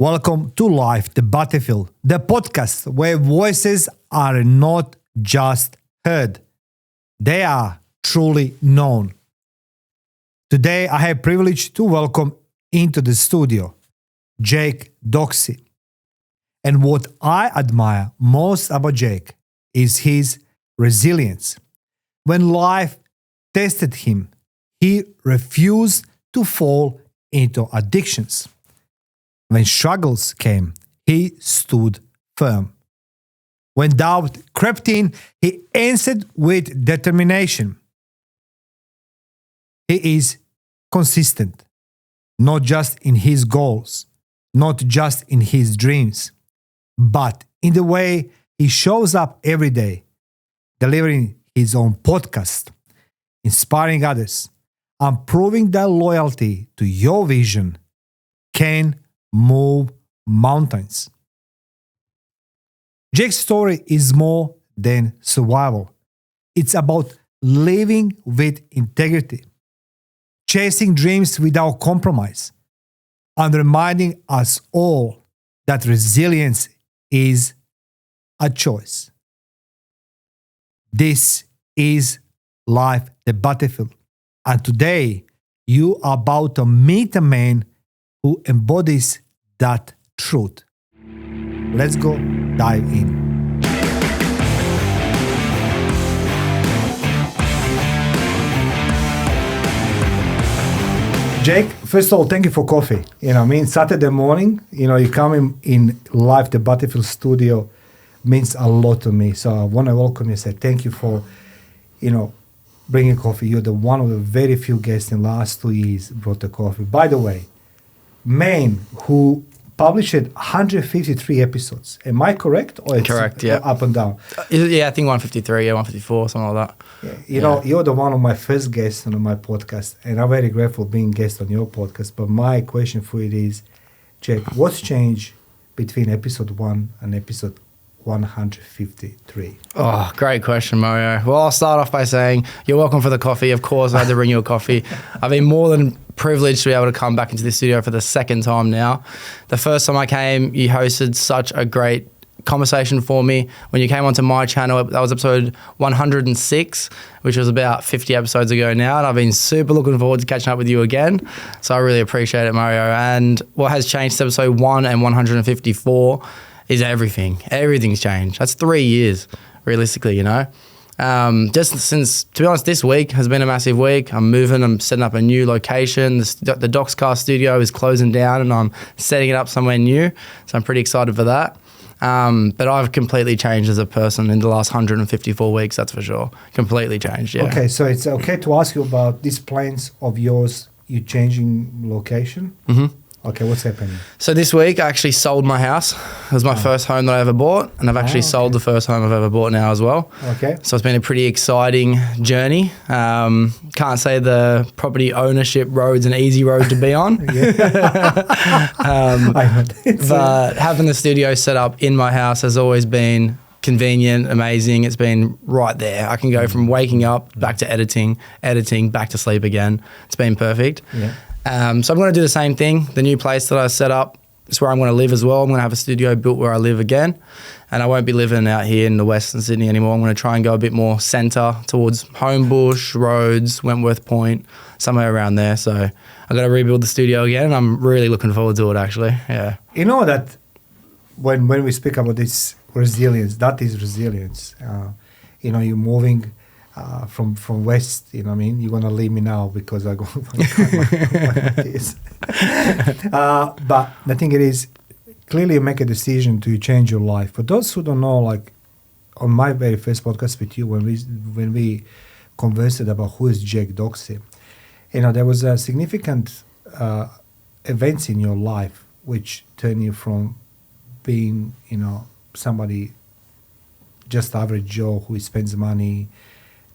Welcome to Life, the Battlefield, the podcast where voices are not just heard, they are truly known. Today, I have privilege to welcome into the studio Jake Doxy. And what I admire most about Jake is his resilience. When life tested him, he refused to fall into addictions. When struggles came, he stood firm. When doubt crept in, he answered with determination. He is consistent, not just in his goals, not just in his dreams, but in the way he shows up every day, delivering his own podcast, inspiring others, and proving that loyalty to your vision can move mountains. Jake's story is more than survival. It's about living with integrity, chasing dreams without compromise, and reminding us all that resilience is a choice. This is Life, the Battlefield. And today, you are about to meet a man who embodies that truth. Let's go dive in. Jake, first of all, thank you for coffee. Saturday morning, you come in Live the Battlefield studio means a lot to me. So I want to welcome you and say thank you for, bringing coffee. You're one of the very few guests in the last 2 years brought the coffee. By the way, man who published 153 episodes. Am I correct? Or it's correct, yeah. Up and down? Yeah, I think 153, 154, something like that. Yeah, you're the one of my first guests on my podcast, and I'm very grateful being guest on your podcast. But my question for you is, Jake, what's changed between episode 1 and episode 153? Oh, great question, Mario. Well, I'll start off by saying you're welcome for the coffee. Of course, I had to bring you a coffee. I've been more than privileged to be able to come back into the studio for the second time now. The first time I came, you hosted such a great conversation for me. When you came onto my channel, that was episode 106, which was about 50 episodes ago now, and I've been super looking forward to catching up with you again. So I really appreciate it, Mario. And what has changed to episode 1 and 154 is everything. Everything's changed. That's 3 years, realistically, Just since, to be honest, this week has been a massive week. I'm moving, I'm setting up a new location. The Doxy studio is closing down and I'm setting it up somewhere new. So I'm pretty excited for that. But I've completely changed as a person in the last 154 weeks, that's for sure. Completely changed, yeah. Okay, so it's okay to ask you about these plans of yours, you changing location? Mm-hmm. Okay, what's happening? So this week I actually sold my house. It was my first home that I ever bought, and I've actually sold the first home I've ever bought now as well. Okay. So it's been a pretty exciting journey. Can't say the property ownership road's an easy road to be on. But having the studio set up in my house has always been convenient, amazing. It's been right there. I can go from waking up back to editing, back to sleep again. It's been perfect. Yeah. So I'm going to do the same thing. The new place that I set up is where I'm going to live as well. I'm going to have a studio built where I live again. And I won't be living out here in the Western Sydney anymore. I'm going to try and go a bit more centre towards Homebush, Rhodes, Wentworth Point, somewhere around there. So I've got to rebuild the studio again. And I'm really looking forward to it, actually. Yeah. You know that when we speak about this resilience, that is resilience. You're moving from west, you're gonna leave me now because I go this. But the thing is, clearly you make a decision to change your life. For those who don't know, like on my very first podcast with you, when we conversed about who is Jake Doxy, there was a significant events in your life which turn you from being, somebody just average Joe who spends money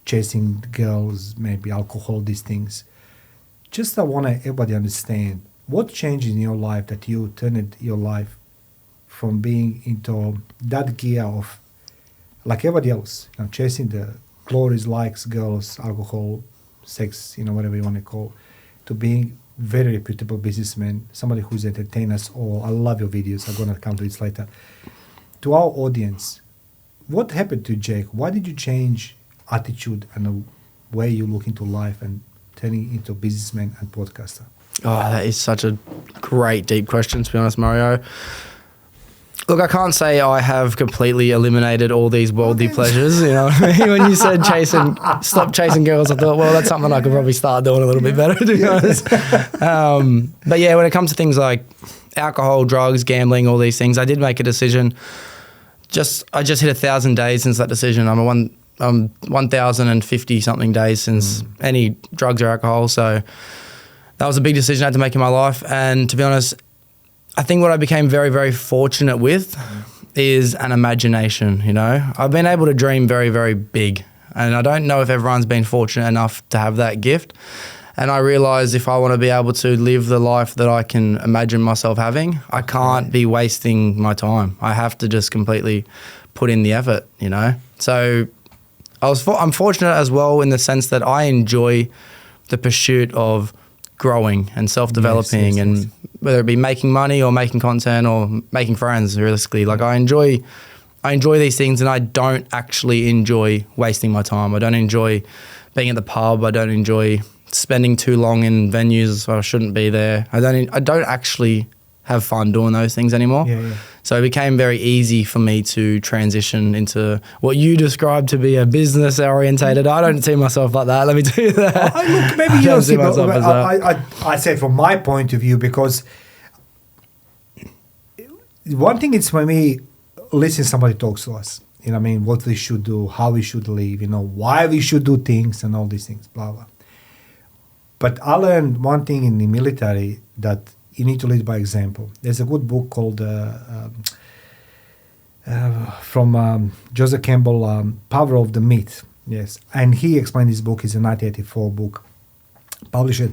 chasing girls, maybe alcohol, these things. Just I want everybody understand what changed in your life that you turned your life from being into that gear of like everybody else, chasing the glories, likes, girls, alcohol, sex, whatever you want to call, to being very reputable businessman, somebody who's entertained us all. I love your videos. I'm going to come to this later. To our audience, what happened to Jake? Why did you change attitude and the way you look into life and turning into a businessman and podcaster? Oh, that is such a great, deep question, to be honest, Mario. Look, I can't say I have completely eliminated all these worldly pleasures. You know what I mean? When you said stop chasing girls, I thought, well, that's something I could probably start doing a little bit better, to be honest. But yeah, when it comes to things like alcohol, drugs, gambling, all these things, I did make a decision. I just hit 1,000 days since that decision. I'm 1,050 something days since any drugs or alcohol. So that was a big decision I had to make in my life. And to be honest, I think what I became very, very fortunate with is an imagination, you know. I've been able to dream very, very big. And I don't know if everyone's been fortunate enough to have that gift. And I realised if I want to be able to live the life that I can imagine myself having, I can't be wasting my time. I have to just completely put in the effort, you know. So I'm fortunate as well in the sense that I enjoy the pursuit of growing and self-developing and whether it be making money or making content or making friends, realistically. Like I enjoy these things and I don't actually enjoy wasting my time. I don't enjoy being at the pub. I don't enjoy spending too long in venues where I shouldn't be there. I don't actually have fun doing those things anymore. So it became very easy for me to transition into what you described to be a business orientated. I don't see myself like that. Let me tell you that. Look, maybe you don't see myself as that. I say from my point of view, because one thing is for me, listen, somebody talks to us. You know what I mean? What we should do, how we should live, you know, why we should do things and all these things, blah, blah. But I learned one thing in the military, that you need to lead by example. There's a good book called from Joseph Campbell, Power of the Myth. Yes, and he explained this book. It's a 1984 book, published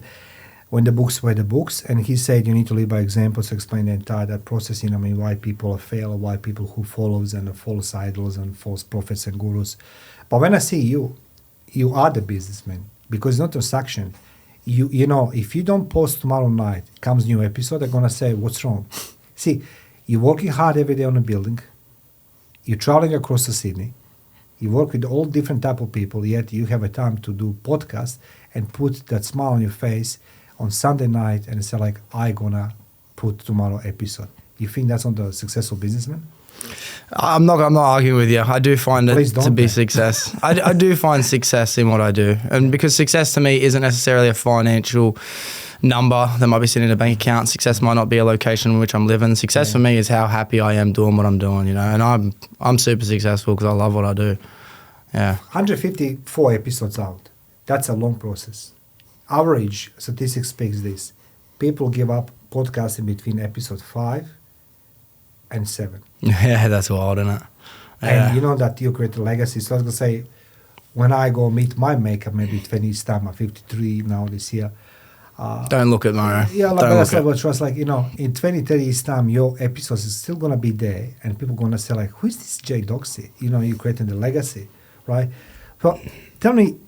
when the books were the books, and he said you need to lead by examples. Explain the entire that process. You know, I mean, why people fail, why people who follows and false idols and false prophets and gurus. But when I see you are the businessman, because it's not transaction. You know, if you don't post tomorrow night, comes new episode, they're gonna say, what's wrong? See, you're working hard every day on a building, you're traveling across the Sydney, you work with all different type of people, yet you have a time to do podcast and put that smile on your face on Sunday night and say like, I gonna put tomorrow episode. You think that's not a successful businessman? I'm not arguing with you. I do find it to be success. I do find success in what I do. And because success to me isn't necessarily a financial number that might be sitting in a bank account. Success might not be a location in which I'm living. Success for me is how happy I am doing what I'm doing, you know. And I'm super successful because I love what I do. Yeah. 154 episodes out. That's a long process. Average statistics speaks this. People give up podcasting between episode 5 and 7. Yeah, that's wild, isn't it? And you know that you create a legacy. So I was going to say, when I go meet my maker, maybe 20 years time, I'm 53 now this year. Don't look at Mario. Yeah, like that's what trust. Like, you know, in 20, 30 years time, your episodes is still going to be there. And people going to say like, who is this Jay Doxy? You know, you're creating the legacy, right? So tell me,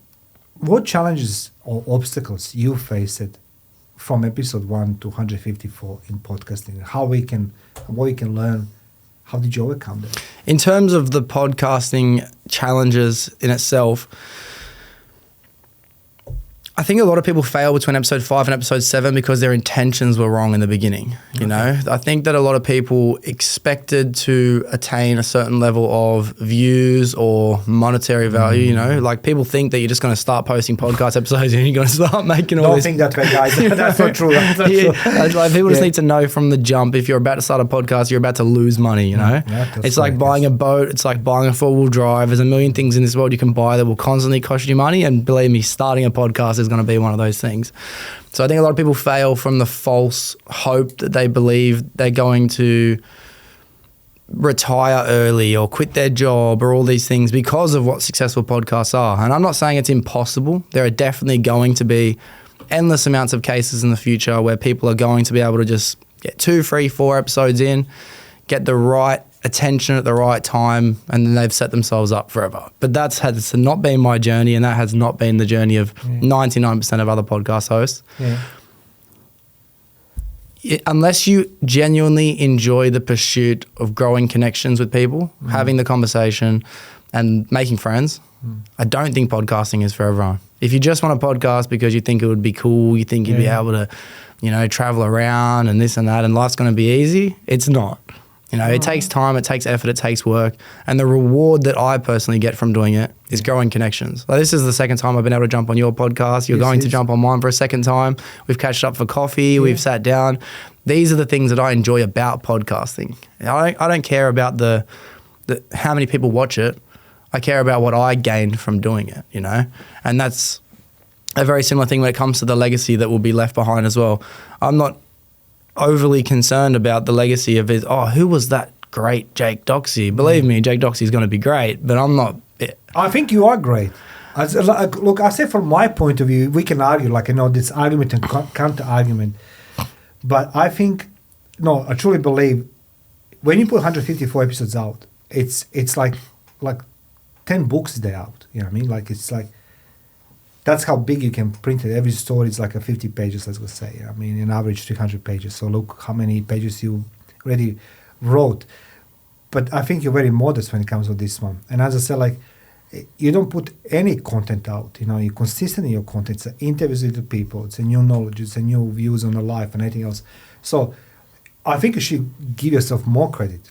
what challenges or obstacles you faced from episode 1 to 154 in podcasting? What we can learn. How did you overcome that? In terms of the podcasting challenges in itself, I think a lot of people fail between episode 5 and episode 7 because their intentions were wrong in the beginning. You know, I think that a lot of people expected to attain a certain level of views or monetary value. You know, like people think that you're just going to start posting podcast episodes and you're going to start making all this. Don't think that way, guys. That's not true. That's not true. Like people just need to know from the jump, if you're about to start a podcast, you're about to lose money, you know? It's like buying a boat. It's like buying a 4-wheel drive. There's a million things in this world you can buy that will constantly cost you money. And believe me, starting a podcast is going to be one of those things. So I think a lot of people fail from the false hope that they believe they're going to retire early or quit their job or all these things because of what successful podcasts are. And I'm not saying it's impossible. There are definitely going to be endless amounts of cases in the future where people are going to be able to just get 2, 3, 4 episodes in, get the right attention at the right time, and then they've set themselves up forever. But has not been my journey, and that has not been the journey of 99% of other podcast hosts. unless you genuinely enjoy the pursuit of growing connections with people, having the conversation and making friends, I don't think podcasting is for everyone. If you just want a podcast because you think it would be cool, you think you'd be able to, you know, travel around and this and that, and life's going to be easy, it's not. You know, it takes time, it takes effort, it takes work. And the reward that I personally get from doing it is growing connections. Like, this is the second time I've been able to jump on your podcast. You're going to jump on mine for a second time. We've catched up for coffee. We've sat down. These are the things that I enjoy about podcasting. I don't care about the how many people watch it. I care about what I gained from doing it, you know? And that's a very similar thing when it comes to the legacy that will be left behind as well. I'm not overly concerned about the legacy of his, who was that great Jake Doxy? Believe me, Jake Doxy is going to be great, but I'm not. I think you are great. Look, I say from my point of view, we can argue, like, you know, this argument and counter argument. But I think, no, I truly believe when you put 154 episodes out, it's like 10 books a day out. You know what I mean? Like, it's like, that's how big you can print it. Every story is like a 50 pages, let's go say. I mean, in average, 300 pages. So look how many pages you already wrote. But I think you're very modest when it comes to this one. And as I said, like, you don't put any content out. You know, you're consistent in your content. It's interviews with the people. It's a new knowledge. It's a new views on the life and anything else. So I think you should give yourself more credit.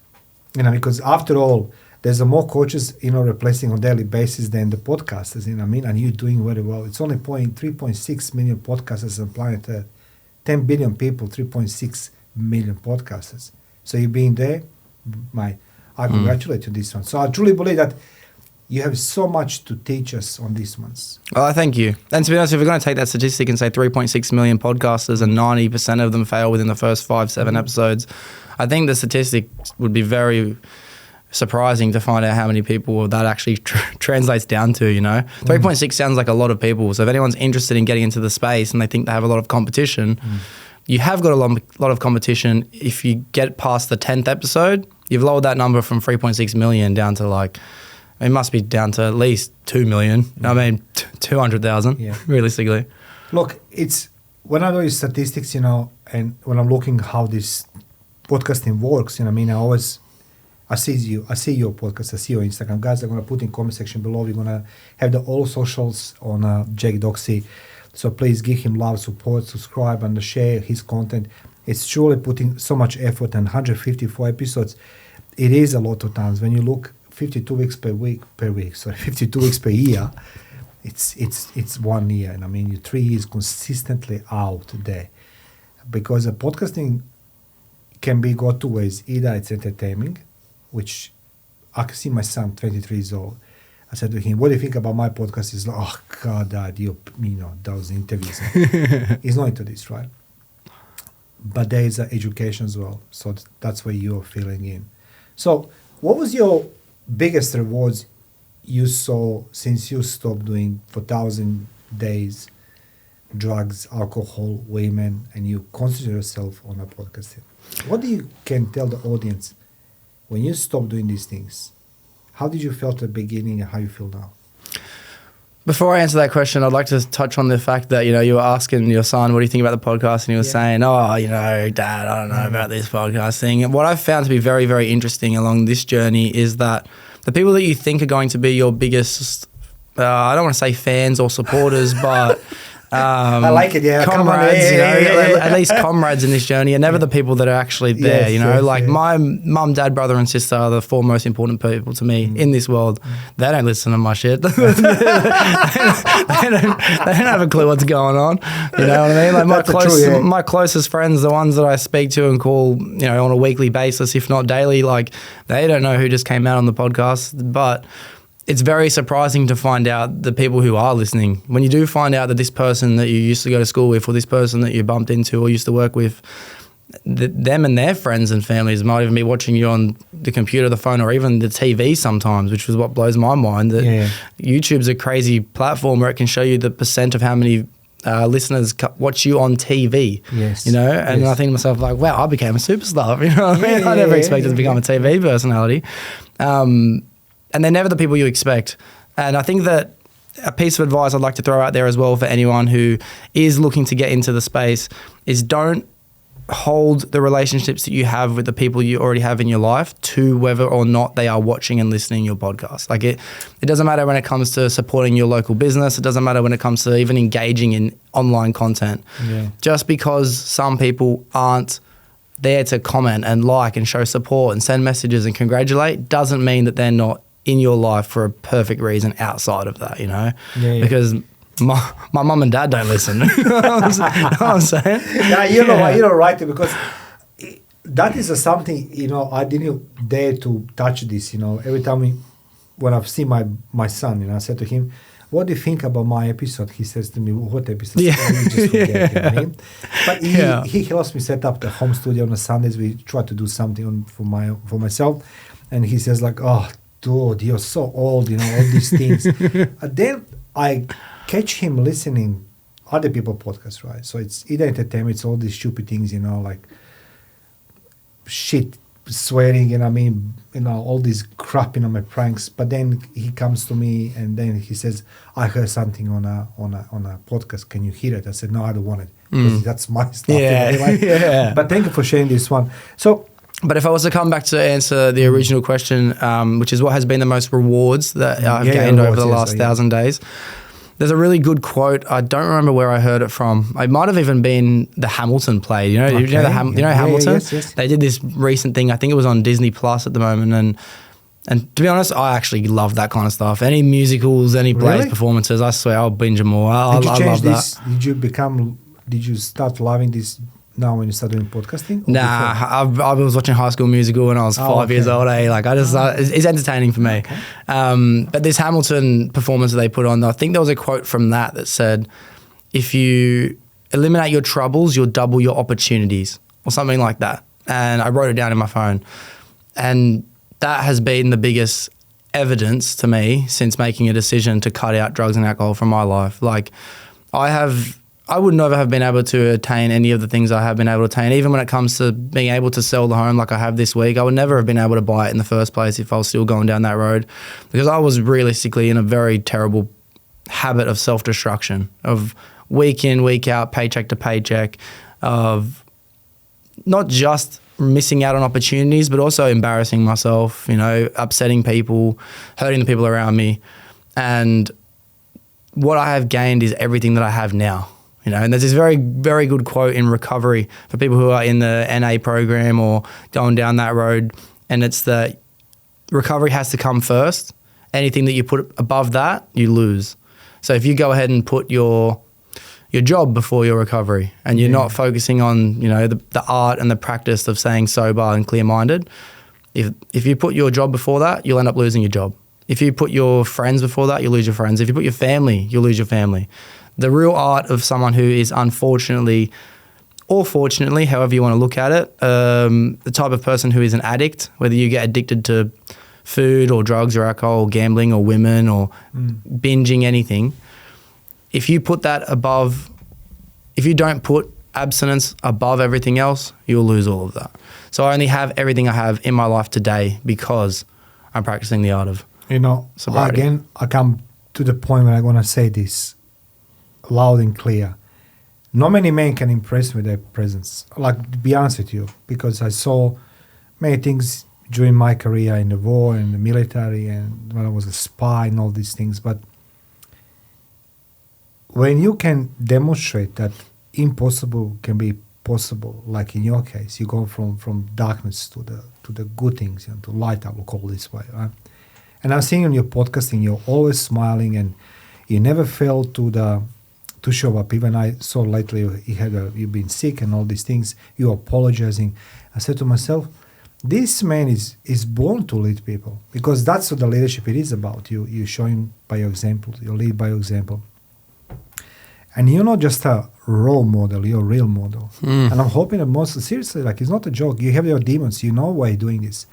You know, because after all, there's more coaches, you know, replacing on a daily basis than the podcasters, you know what I mean? And you're doing very well. It's only 3.6 million podcasters on planet Earth. 10 billion people, 3.6 million podcasters. So you've been there. I congratulate you on this one. So I truly believe that you have so much to teach us on these ones. Well, thank you. And to be honest, if we're going to take that statistic and say 3.6 million podcasters and 90% of them fail within the first 5-7 episodes, I think the statistic would be very surprising to find out how many people that actually translates down to, you know. 3.6 sounds like a lot of people. So if anyone's interested in getting into the space and they think they have a lot of competition, you have got a lot of competition. If you get past the 10th episode, you've lowered that number from 3.6 million down to like, it must be down to at least 2 million. I mean, 200,000, realistically. Look, it's, when I do statistics, you know, and when I'm looking how this podcasting works, you know what I mean, I see your podcast, I see your Instagram. Guys, I'm going to put in comment section below. We're going to have all socials on Jake Doxy. So please give him love, support, subscribe, and share his content. It's truly putting so much effort, and 154 episodes. It is a lot of times. When you look 52 weeks per week, 52 weeks per year, it's 1 year. And I mean, you're 3 years consistently out there. Because podcasting can be go two ways. Either it's entertaining, which I can see my son, 23 years old. I said to him, what do you think about my podcast? He's like, oh, God, Dad, you know, those interviews. He's not into this, right? But there is education as well. So that's where you're filling in. So what was your biggest rewards you saw since you stopped doing for 1,000 days, drugs, alcohol, women, and you concentrate yourself on a podcasting? What do you can tell the audience when you stopped doing these things? How did you feel at the beginning and how you feel now? Before I answer that question, I'd like to touch on the fact that, you know, you were asking your son, what do you think about the podcast? And he was saying, oh, you know, Dad, I don't know about this podcast thing. And what I've found to be very, very interesting along this journey is that the people that you think are going to be your biggest, I don't want to say fans or supporters, but I like it, comrades, you know, at least comrades in this journey are never the people that are actually there, you know, my mum, dad, brother and sister are the 4 most important people to me in this world. They don't listen to my shit. they don't have a clue what's going on, you know what I mean? Like my closest friends, the ones that I speak to and call, you know, on a weekly basis, if not daily, like they don't know who just came out on the podcast, but it's very surprising to find out the people who are listening. When you do find out that this person that you used to go to school with or this person that you bumped into or used to work with, them and their friends and families might even be watching you on the computer, the phone, or even the TV sometimes, which is what blows my mind. That YouTube's a crazy platform where it can show you the percent of how many listeners watch you on TV, you know? And I think to myself, like, wow, I became a superstar. You know what I mean? I never expected to become a TV personality. And they're never the people you expect. And I think that a piece of advice I'd like to throw out there as well for anyone who is looking to get into the space is don't hold the relationships that you have with the people you already have in your life to whether or not they are watching and listening your podcast. Like it doesn't matter when it comes to supporting your local business. It doesn't matter when it comes to even engaging in online content. Yeah. Just because some people aren't there to comment and like and show support and send messages and congratulate doesn't mean that they're not in your life for a perfect reason outside of that, you know? Yeah. Because my mum and dad don't listen. You know what I'm saying? Yeah, you're right, because that is something, you know, I didn't dare to touch this, you know. Every time when I've seen my son, you know, I said to him, what do you think about my episode? He says to me, what episode? Yeah. Oh, you just forget, you know what I mean? But Yeah. he helps me set up the home studio on the Sundays. We try to do something for myself. And he says like, oh, dude, you're so old, you know, all these things. And then I catch him listening other people podcasts, right? So it's either entertainment, it's all these stupid things, you know, like shit, swearing, you know what I mean, you know, all this crap, you know, my pranks. But then he comes to me and then he says, I heard something on a podcast. Can you hear it? I said, no, I don't want it. Because that's my stuff. Yeah. You know, like, Yeah. But thank you for sharing this one. So, but if I was to come back to answer the original question, which is what has been the most rewards that I've gained over the last 1,000 days, there's a really good quote. I don't remember where I heard it from. It might have even been the Hamilton play. You know, Okay. you know Hamilton? Yes. They did this recent thing. I think it was on Disney Plus at the moment. And to be honest, I actually love that kind of stuff. Any musicals, any plays, Really? performances, I swear I'll binge them all. I did you change love this? that. Did you start loving this now when you start doing podcasting? Nah, I was watching High School Musical when I was 5 years old. Like I just, it's entertaining for me. Okay. But this Hamilton performance that they put on, I think there was a quote from that said, "If you eliminate your troubles, you'll double your opportunities," or something like that. And I wrote it down in my phone, and that has been the biggest evidence to me since making a decision to cut out drugs and alcohol from my life. Like I would never have been able to attain any of the things I have been able to attain. Even when it comes to being able to sell the home like I have this week, I would never have been able to buy it in the first place if I was still going down that road, because I was realistically in a very terrible habit of self-destruction, of week in, week out, paycheck to paycheck, of not just missing out on opportunities, but also embarrassing myself, you know, upsetting people, hurting the people around me. And what I have gained is everything that I have now. You know, and there's this very, very good quote in recovery for people who are in the NA program or going down that road. And it's that recovery has to come first. Anything that you put above that, you lose. So if you go ahead and put your job before your recovery and you're not focusing on, you know, the art and the practice of staying sober and clear-minded, if you put your job before that, you'll end up losing your job. If you put your friends before that, you'll lose your friends. If you put your family, you'll lose your family. The real art of someone who is unfortunately, or fortunately, however you want to look at it, the type of person who is an addict, whether you get addicted to food or drugs or alcohol or gambling or women or binging anything, if you put that above, if you don't put abstinence above everything else, you'll lose all of that. So I only have everything I have in my life today because I'm practicing the art of sobriety. Again, I come to the point where I'm going to say this loud and clear. Not many men can impress me with their presence. Like, to be honest with you, because I saw many things during my career in the war and the military and when I was a spy and all these things. But when you can demonstrate that impossible can be possible, like in your case, you go from darkness to the good things, to light, I will call it this way, right? And I'm seeing on your podcasting, you're always smiling and you never fail to show up. Even I saw lately you've been sick and all these things, you're apologizing. I said to myself, this man is born to lead people, because that's what the leadership it is about. You showing by your example, you lead by your example. And you're not just a role model, you're a real model. And I'm hoping that most seriously, like, it's not a joke. You have your demons, you know why you're doing this.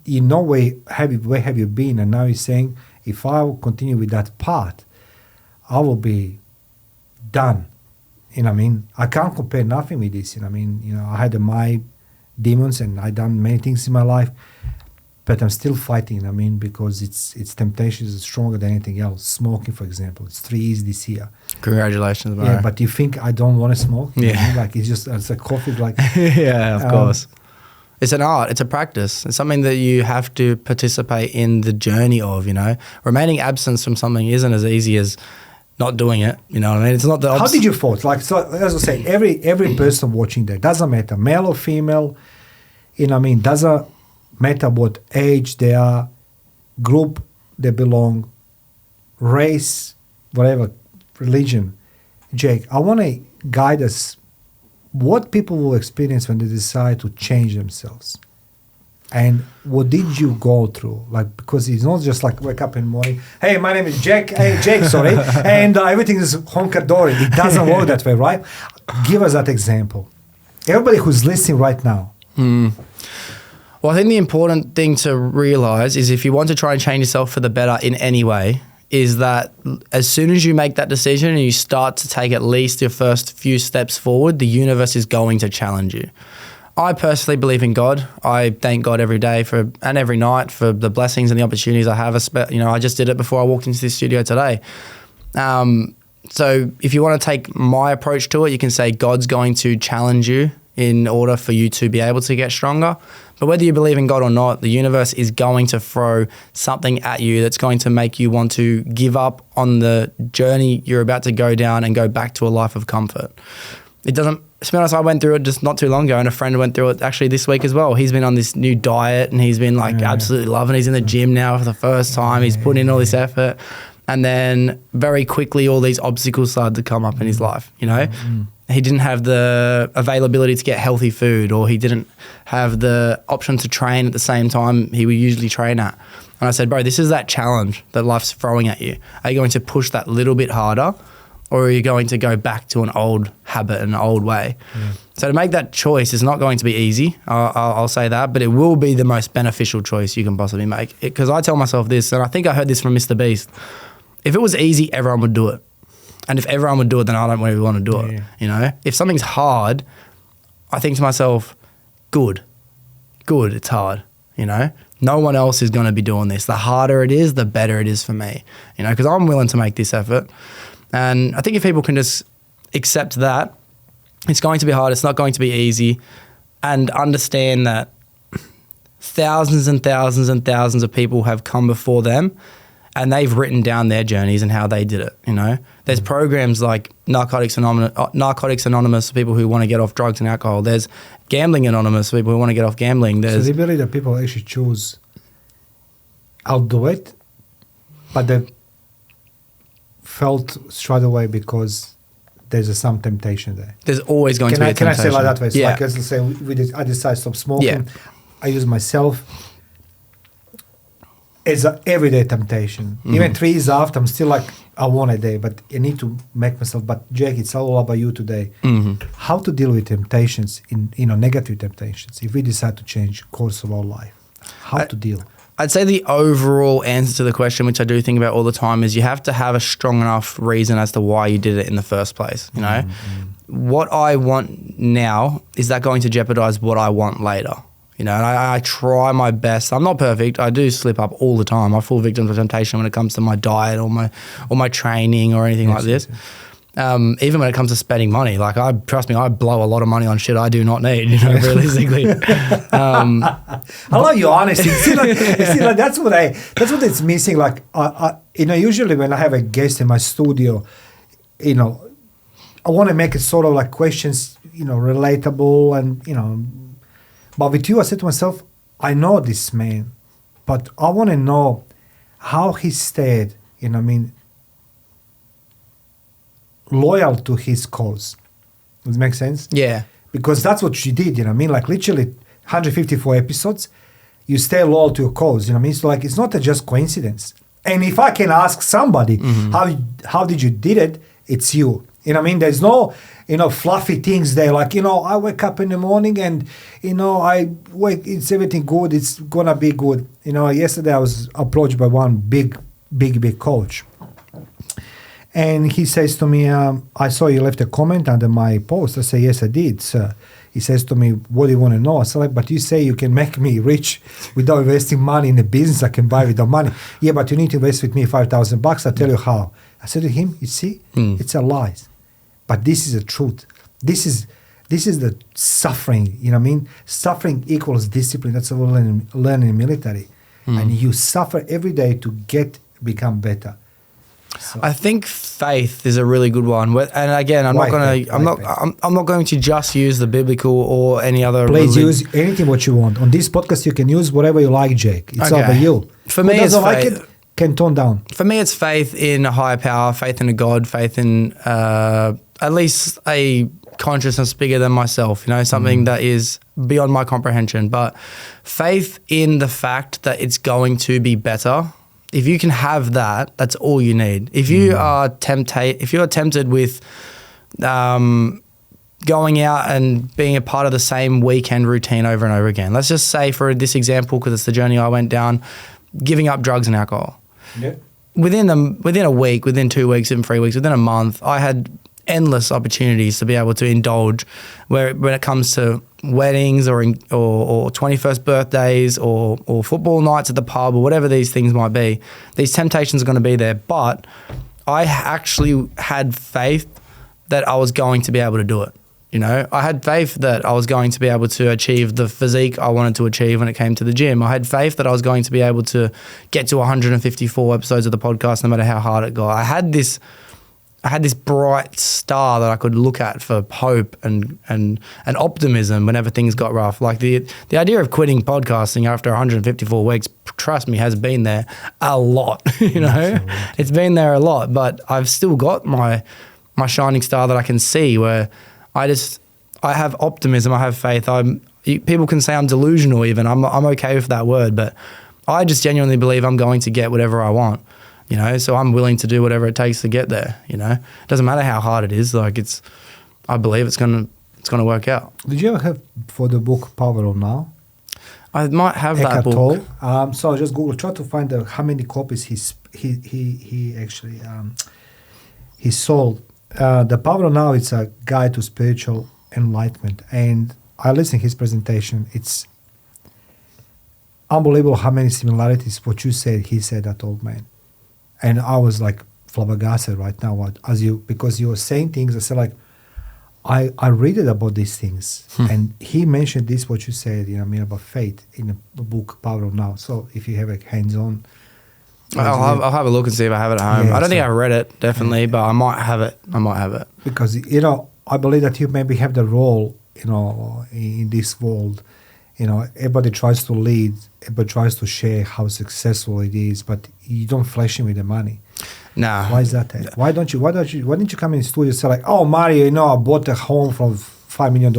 You know where have you been, and now you're saying, if I will continue with that path, I will be done. You know what I mean? I can't compare nothing with this. You know what I mean? I had my demons and I done many things in my life. but I'm still fighting. I mean, because it's temptation is stronger than anything else. Smoking, for example, it's 3 years this year. Congratulations, bro. Yeah, but you think I don't want to smoke? You Yeah. know, like it's a coffee, like Yeah, of course. It's an art. It's a practice. It's something that you have to participate in the journey of, you know. Remaining absent from something isn't as easy as not doing it, you know what I mean? It's not the How did you fought? Like, so as I say, every person watching that, doesn't matter, male or female, you know what I mean, doesn't matter what age they are, group they belong, race, whatever, religion. Jake, I want to guide us what people will experience when they decide to change themselves. And what did you go through? Like, because it's not just like wake up in the morning, hey, my name is Jake, sorry, and everything is honker-dory. It doesn't work that way, right? Give us that example. Everybody who's listening right now. Well, I think the important thing to realize is if you want to try and change yourself for the better in any way, is that as soon as you make that decision and you start to take at least your first few steps forward, the universe is going to challenge you. I personally believe in God. I thank God every day and every night for the blessings and the opportunities I have. You know, I just did it before I walked into this studio today. So if you want to take my approach to it, you can say God's going to challenge you in order for you to be able to get stronger. But whether you believe in God or not, the universe is going to throw something at you that's going to make you want to give up on the journey you're about to go down and go back to a life of comfort. It doesn't, to be honest, I went through it just not too long ago, and a friend went through it actually this week as well. He's been on this new diet and he's been like absolutely loving it. He's in the gym now for the first time. He's putting in all this effort. And then very quickly, all these obstacles started to come up in his life, you know? He didn't have the availability to get healthy food, or he didn't have the option to train at the same time he would usually train at. And I said, bro, this is that challenge that life's throwing at you. Are you going to push that little bit harder, or are you going to go back to an old habit, an old way? So to make that choice is not going to be easy, I'll say that, but it will be the most beneficial choice you can possibly make. Because I tell myself this, and I think I heard this from Mr. Beast, if it was easy, everyone would do it. And if everyone would do it, then I don't really want to do it, you know? If something's hard, I think to myself, good, it's hard, you know? No one else is going to be doing this. The harder it is, the better it is for me, you know, because I'm willing to make this effort. And I think if people can just accept that, it's going to be hard, it's not going to be easy, and understand that thousands and thousands and thousands of people have come before them and they've written down their journeys and how they did it, you know. There's programs like Narcotics Anonymous for people who want to get off drugs and alcohol. There's Gambling Anonymous for people who want to get off gambling. So they believe that people actually choose, I'll do it, but they felt straight away because there's some temptation there. There's always going to be a temptation. Can I say like that way? So yeah. like, let's say I decide to stop smoking. Yeah. I use myself. It's an everyday temptation. Even 3 years after, I'm still like, I want a day, but I need to make myself. But Jake, it's all about you today. How to deal with temptations, negative temptations, if we decide to change course of our life? How to deal? I'd say the overall answer to the question, which I do think about all the time, is you have to have a strong enough reason as to why you did it in the first place, you know? What I want now, is that going to jeopardize what I want later? You know, and I try my best. I'm not perfect. I do slip up all the time. I fall victim to temptation when it comes to my diet or my training or anything like this. Even when it comes to spending money, like trust me, I blow a lot of money on shit I do not need, you know, realistically. I love your honesty. That's what it's missing. Like, usually when I have a guest in my studio, I want to make it sort of like questions, relatable and, but with you, I said to myself, I know this man, but I want to know how he stayed, loyal to his cause. Does it make sense? Yeah. Because that's what you did, like literally 154 episodes, you stay loyal to your cause, So like, it's not just coincidence. And if I can ask somebody, how did you did it, it's you. There's no, fluffy things there. Like, I wake up in the morning and, it's everything good. It's going to be good. Yesterday I was approached by one big coach. And he says to me, I saw you left a comment under my post. I say, yes, I did, sir. he says to me, what do you want to know? I said, like, but you say you can make me rich without investing money in a business I can buy without money. Yeah, but you need to invest with me $5,000. I'll tell you how. I said to him, you see, it's a lie. But this is the truth. This is the suffering, you know what I mean? Suffering equals discipline. That's what we learn in military. And you suffer every day to become better. So. I think faith is a really good one. And again, I'm not going to just use the biblical or any other. Please use anything what you want. On this podcast, you can use whatever you like, Jake. It's up to you. For me, it's like it, can tone down. For me, it's faith in a higher power, faith in a God, faith in at least a consciousness bigger than myself, you know, something that is beyond my comprehension. But faith in the fact that it's going to be better. If you can have that, that's all you need. If you are tempted with going out and being a part of the same weekend routine over and over again, let's just say for this example, because it's the journey I went down, giving up drugs and alcohol. Yeah. Within a week, within 2 weeks, within 3 weeks, within a month, I had endless opportunities to be able to indulge when it comes to weddings or 21st birthdays or football nights at the pub or whatever these things might be. These temptations are going to be there, but I actually had faith that I was going to be able to do it. You know, I had faith that I was going to be able to achieve the physique I wanted to achieve when it came to the gym. I had faith that I was going to be able to get to 154 episodes of the podcast no matter how hard it got. I had this bright star that I could look at for hope and optimism whenever things got rough. Like the idea of quitting podcasting after 154 weeks, trust me, has been there a lot. You know, absolutely. It's been there a lot, but I've still got my shining star that I can see where I have optimism. I have faith. People can say I'm delusional even. I'm okay with that word, but I just genuinely believe I'm going to get whatever I want. You know, so I'm willing to do whatever it takes to get there. You know, it doesn't matter how hard it is. Like I believe it's gonna work out. Did you ever have for the book Power of Now? I might have that book. So I just Google, try to find out how many copies he actually he sold. The Power of Now, it's a guide to spiritual enlightenment, and I listened to his presentation. It's unbelievable how many similarities what you said. He said, that old man. And I was like flabbergasted right now because you were saying things. I said like, I read it about these things, and he mentioned this what you said, you know, I mean, about faith in the book Power of Now. So if you have a hands-on, I'll have a look and see if I have it at home. Yeah, I don't think I read it definitely, but I might have it. Because you know, I believe that you maybe have the role, you know, in this world. You know, everybody tries to lead, everybody tries to share how successful it is, but you don't flash him with the money. Nah. Why is that? Why didn't you come in the studio and say like, oh, Mario, you know, I bought a home from $5 million,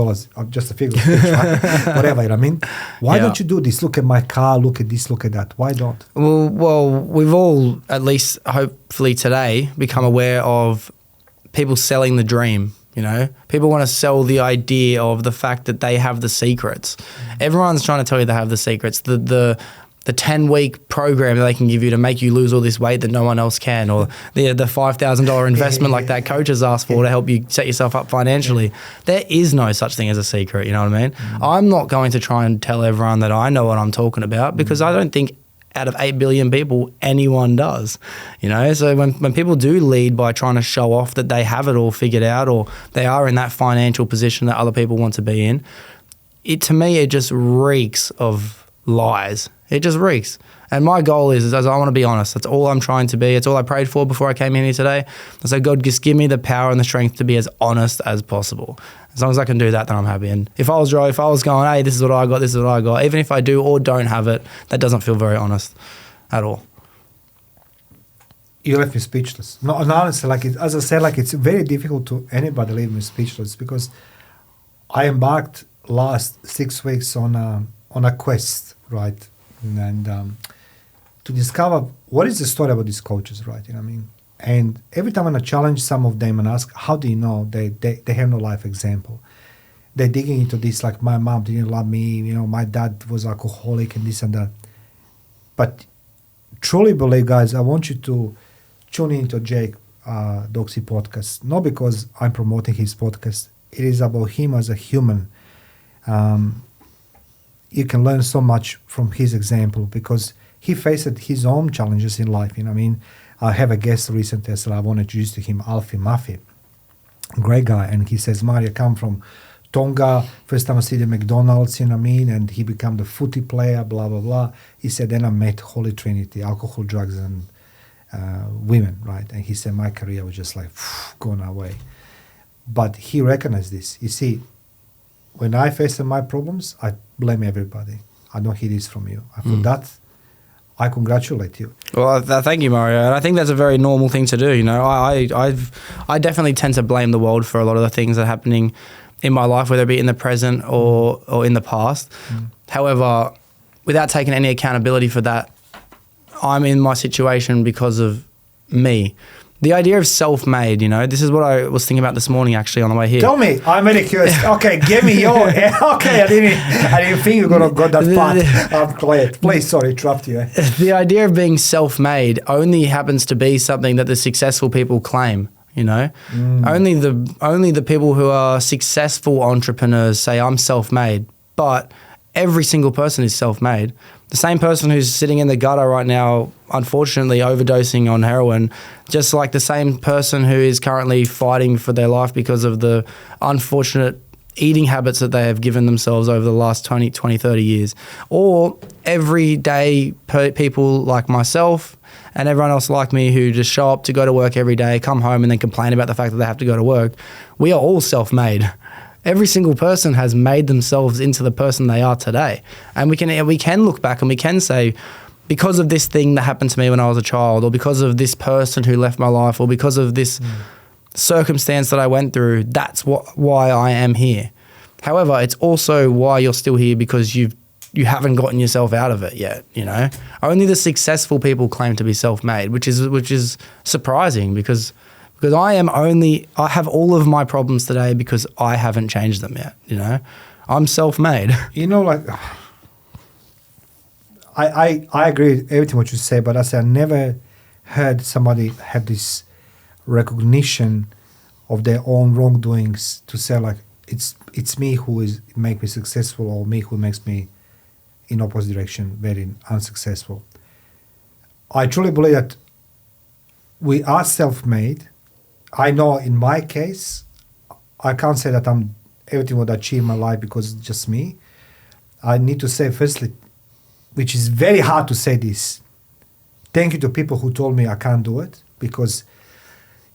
just a figure, right? Whatever, you know what I mean? Why don't you do this? Look at my car, look at this, look at that. Why don't? Well, we've all, at least hopefully today, become aware of people selling the dream. You know, people want to sell the idea of the fact that they have the secrets. Everyone's trying to tell you they have the secrets. The 10-week program that they can give you to make you lose all this weight that no one else can, or the $5,000 investment like that coach has asked for to help you set yourself up financially. There is no such thing as a secret, you know what I mean? I'm not going to try and tell everyone that I know what I'm talking about because I don't think out of 8 billion people, anyone does, you know? So when people do lead by trying to show off that they have it all figured out or they are in that financial position that other people want to be in, to me, it just reeks of lies. It just reeks. And my goal is I want to be honest. That's all I'm trying to be. It's all I prayed for before I came in here today. I said, God, just give me the power and the strength to be as honest as possible. As long as I can do that, then I'm happy. And if I was going, hey, this is what I got, this is what I got, even if I do or don't have it, that doesn't feel very honest at all. You left me speechless. No, honestly, as I said, it's very difficult to anybody leave me speechless because I embarked last 6 weeks on a quest, right? And to discover what is the story about these coaches, right? You know what I mean? And every time when I challenge some of them and ask, how do you know they have no life example? They're digging into this, like my mom didn't love me, you know, my dad was alcoholic and this and that. But truly believe, guys, I want you to tune into Jake Doxy podcast, not because I'm promoting his podcast. It is about him as a human. you can learn so much from his example because he faced his own challenges in life. You know what I mean? I have a guest recently, so I want to introduce to him Alfie Maffey, great guy, and he says, Mario, come from Tonga, first time I see the McDonald's, you know what I mean, and he became the footy player, blah, blah, blah. He said, then I met Holy Trinity, alcohol, drugs, and women, right? And he said, my career was just like, going away. But he recognized this. You see, when I face my problems, I blame everybody. I don't hear this from you. For that, I congratulate you. Well, thank you, Mario. And I think that's a very normal thing to do. You know, I definitely tend to blame the world for a lot of the things that are happening in my life, whether it be in the present or in the past. However, without taking any accountability for that, I'm in my situation because of me. The idea of self-made, you know, this is what I was thinking about this morning actually on the way here. Tell me, I'm very curious. Okay, give me your. Okay, I didn't think you're gonna go that part. I'm glad. Please, sorry, interrupt you. The idea of being self-made only happens to be something that the successful people claim. You know, only the people who are successful entrepreneurs say I'm self-made, but every single person is self-made. The same person who's sitting in the gutter right now, unfortunately overdosing on heroin, just like the same person who is currently fighting for their life because of the unfortunate eating habits that they have given themselves over the last 20, 30 years. Or everyday people like myself and everyone else like me who just show up to go to work every day, come home and then complain about the fact that they have to go to work. We are all self-made. Every single person has made themselves into the person they are today. And we can look back and we can say, because of this thing that happened to me when I was a child, or because of this person who left my life, or because of this circumstance that I went through, that's why I am here. However, it's also why you're still here because you haven't gotten yourself out of it yet, you know? Only the successful people claim to be self-made, which is surprising because I have all of my problems today because I haven't changed them yet, you know? I'm self-made. You know, like, I agree with everything what you say, but I never heard somebody have this recognition of their own wrongdoings to say, like, it's me who is make me successful or me who makes me in opposite direction very unsuccessful. I truly believe that we are self-made. I know in my case, I can't say that I'm everything would achieve in my life because it's just me. I need to say firstly, which is very hard to say this, thank you to people who told me I can't do it because,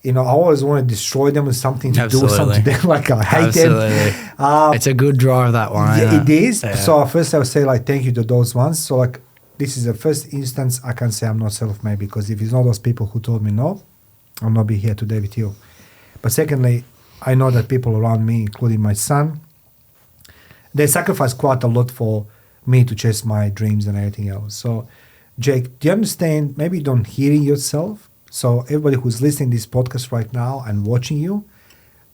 you know, I always want to destroy them with something to do something to them. Like I hate them. It's a good drive, that one. Yeah, it is. Yeah. So first I would say like thank you to those ones. So like this is the first instance I can say I'm not self-made because if it's not those people who told me no, I'll not be here today with you. But secondly, I know that people around me, including my son, they sacrifice quite a lot for me to chase my dreams and everything else. So, Jake, do you understand? Maybe you don't hear yourself. So everybody who's listening to this podcast right now and watching you,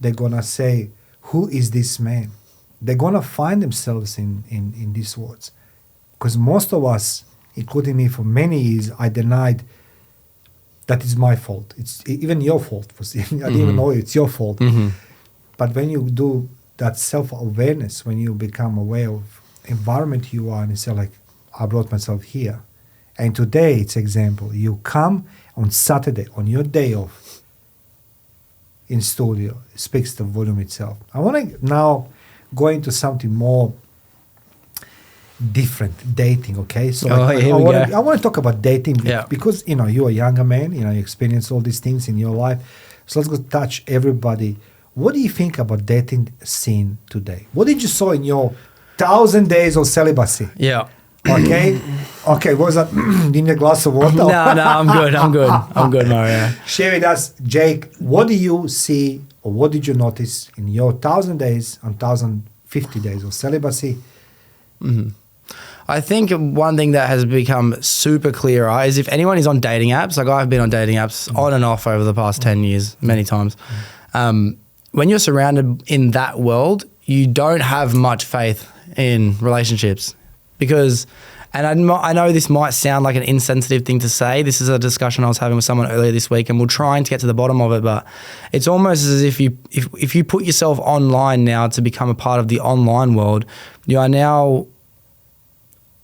they're going to say, who is this man? They're going to find themselves in these words. Because most of us, including me for many years, I denied that is my fault. It's even your fault. I didn't even know it's your fault. But when you do that self-awareness, when you become aware of environment you are and you say like, I brought myself here. And today, it's example. You come on Saturday, on your day off, in studio. It speaks the volume itself. I want to now go into something more different, dating, okay? So I want to talk about dating because, you know, you're a younger man, you know, you experience all these things in your life. So let's go touch everybody. What do you think about dating scene today? What did you saw in your 1,000 days of celibacy? Yeah. Okay. Okay. What was that? Need a glass of water? No, I'm good, Mario. Share with us, Jake. What do you see, or what did you notice in your 1,000 days and 1,050 days of celibacy? I think one thing that has become super clear is if anyone is on dating apps, like I've been on dating apps on and off over the past 10 years, many times. When you're surrounded in that world, you don't have much faith in relationships because And I know this might sound like an insensitive thing to say. This is a discussion I was having with someone earlier this week, and we're trying to get to the bottom of it. But it's almost as if you put yourself online now to become a part of the online world, you are now,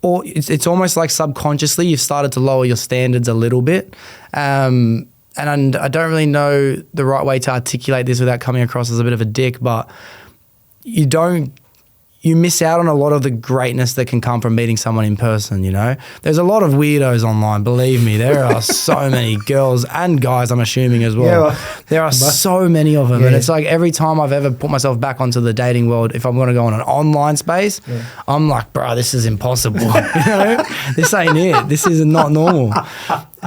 or it's almost like subconsciously you've started to lower your standards a little bit. And I don't really know the right way to articulate this without coming across as a bit of a dick, but you miss out on a lot of the greatness that can come from meeting someone in person, you know? There's a lot of weirdos online, believe me. There are so many girls and guys, I'm assuming as well. There are so many of them. And it's like every time I've ever put myself back onto the dating world, if I'm going to go on an online space, I'm like, bro, this is impossible. You know? This ain't it. This is not normal.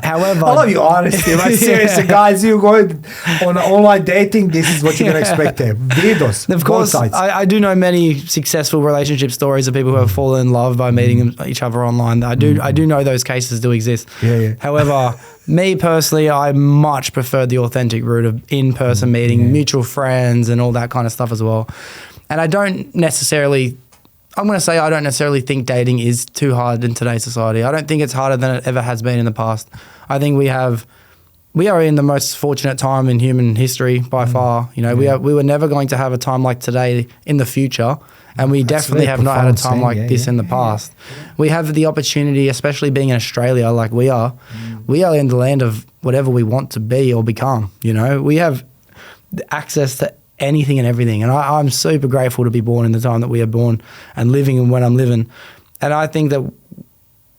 However, I love your honesty. Like, seriously, guys, you go on online dating, this is what you're going to expect there. Weirdos. Of course, I do know many successful relationship stories of people who have fallen in love by meeting each other online. I do know those cases do exist. However, me personally, I much prefer the authentic route of in-person meeting, mutual friends and all that kind of stuff as well. And I don't necessarily think dating is too hard in today's society. I don't think it's harder than it ever has been in the past. I think we are in the most fortunate time in human history by far. You know, we were never going to have a time like today in the future, and we definitely have not had a time like this in the past. We have the opportunity, especially being in Australia like we are in the land of whatever we want to be or become. You know, we have access to anything and everything. And I'm super grateful to be born in the time that we are born and living in when I'm living. And I think that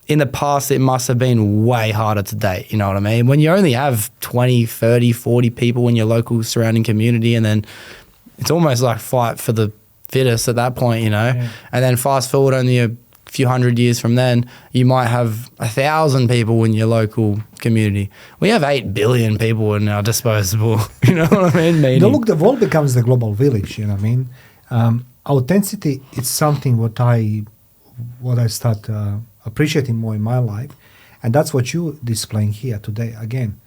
in the past, it must have been way harder to date. You know what I mean? When you only have 20, 30, 40 people in your local surrounding community, and then it's almost like fight for the fittest at that point, you know? And then fast forward only a few hundred years from then, you might have 1,000 people in your local community. We have 8 billion people in our disposable, you know what I mean? Look, the world becomes the global village, you know what I mean? Authenticity is something what I start appreciating more in my life, and that's what you're displaying here today. Again,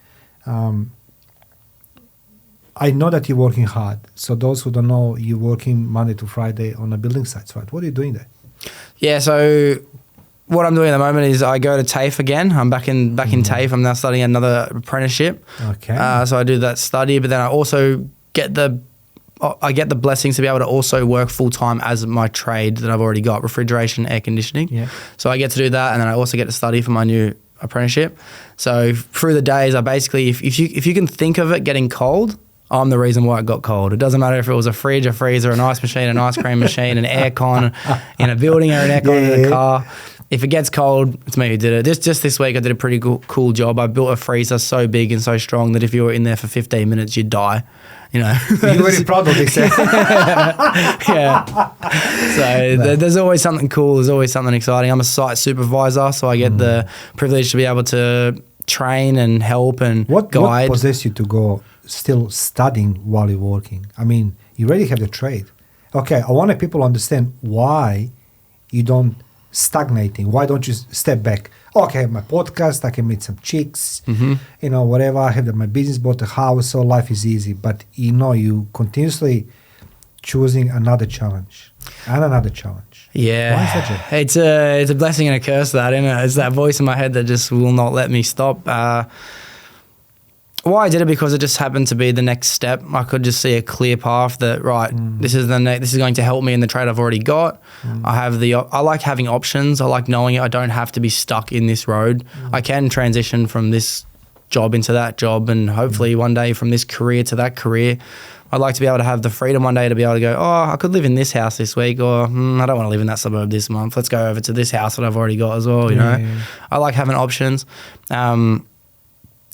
I know that you're working hard. So those who don't know, you're working Monday to Friday on a building site, right? What are you doing there? Yeah, so what I'm doing at the moment is I go to TAFE again. I'm back in TAFE. I'm now studying another apprenticeship. Okay. So I do that study, but then I also get the blessings to be able to also work full time as my trade that I've already got, refrigeration, air conditioning. Yeah. So I get to do that, and then I also get to study for my new apprenticeship. So through the days, I basically, if you can think of it getting cold, I'm the reason why it got cold. It doesn't matter if it was a fridge, a freezer, an ice machine, an ice cream machine, an aircon in a building or an aircon in a car. If it gets cold, it's me who did it. Just this week, I did a pretty cool job. I built a freezer so big and so strong that if you were in there for 15 minutes, you'd die. You know, you're very proud of this. Yeah. So there's always something cool. There's always something exciting. I'm a site supervisor, so I get the privilege to be able to train and help and guide. What possessed you to go still studying while you're working? I mean, you already have the trade. Okay, I want people to understand why you don't stagnating. Why don't you step back? Okay, I have my podcast, I can meet some chicks, you know, whatever. I have my business, bought a house, so life is easy. But, you know, you continuously choosing another challenge and another challenge. Yeah. Why is that? It's a blessing and a curse, that, isn't it? It's that voice in my head that just will not let me stop. Why I did it, because it just happened to be the next step. I could just see a clear path that, this is this is going to help me in the trade I've already got. I like having options. I like knowing I don't have to be stuck in this road. I can transition from this job into that job, and hopefully one day from this career to that career. I'd like to be able to have the freedom one day to be able to go, I could live in this house this week, or I don't want to live in that suburb this month. Let's go over to this house that I've already got as well, you know. Yeah. I like having options.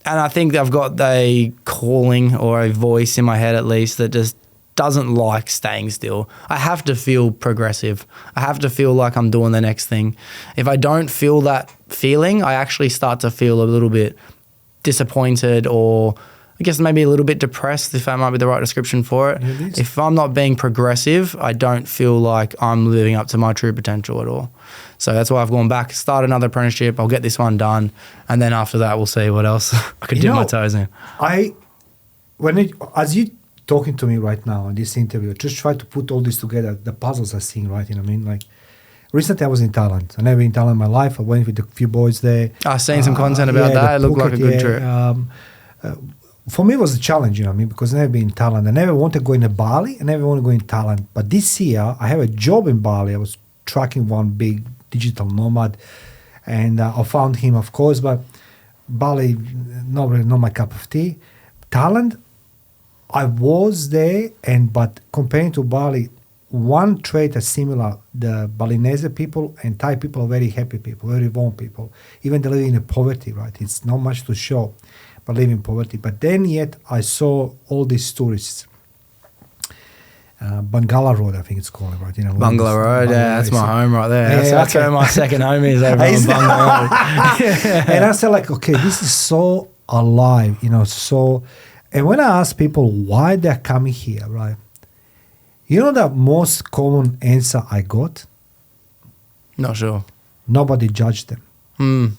And I think I've got a calling or a voice in my head at least that just doesn't like staying still. I have to feel progressive. I have to feel like I'm doing the next thing. If I don't feel that feeling, I actually start to feel a little bit disappointed, or I guess maybe a little bit depressed, if that might be the right description for it. If I'm not being progressive, I don't feel like I'm living up to my true potential at all. So that's why I've gone back, start another apprenticeship. I'll get this one done, and then after that, we'll see what else I could dip my toes in. As you talking to me right now in this interview, just try to put all this together. The puzzles are seeing, right? You know what I mean? Like, Recently, I was in Thailand. I never been in Thailand in my life. I went with a few boys there. I've seen some content about that. It looked like a good trip. For me, it was a challenge, you know what I mean? Because I never been in Thailand. I never want to go in Bali. I never want to go in Thailand. But this year, I have a job in Bali. I was tracking one big digital nomad. And I found him, of course. But Bali, not really not my cup of tea. Thailand, I was there. But comparing to Bali, one trait is similar. The Balinese people and Thai people are very happy people, very warm people. Even they live in poverty, right? It's not much to show. But live in poverty. But then yet I saw all these tourists. Bangala Road, I think it's called, right? You know, Bangala Road, yeah, that's my home right there. That's where my second home is, over on Bangala Road. And I said, like, okay, this is so alive, you know, so... And when I ask people why they're coming here, right? You know the most common answer I got? Not sure. Nobody judged them.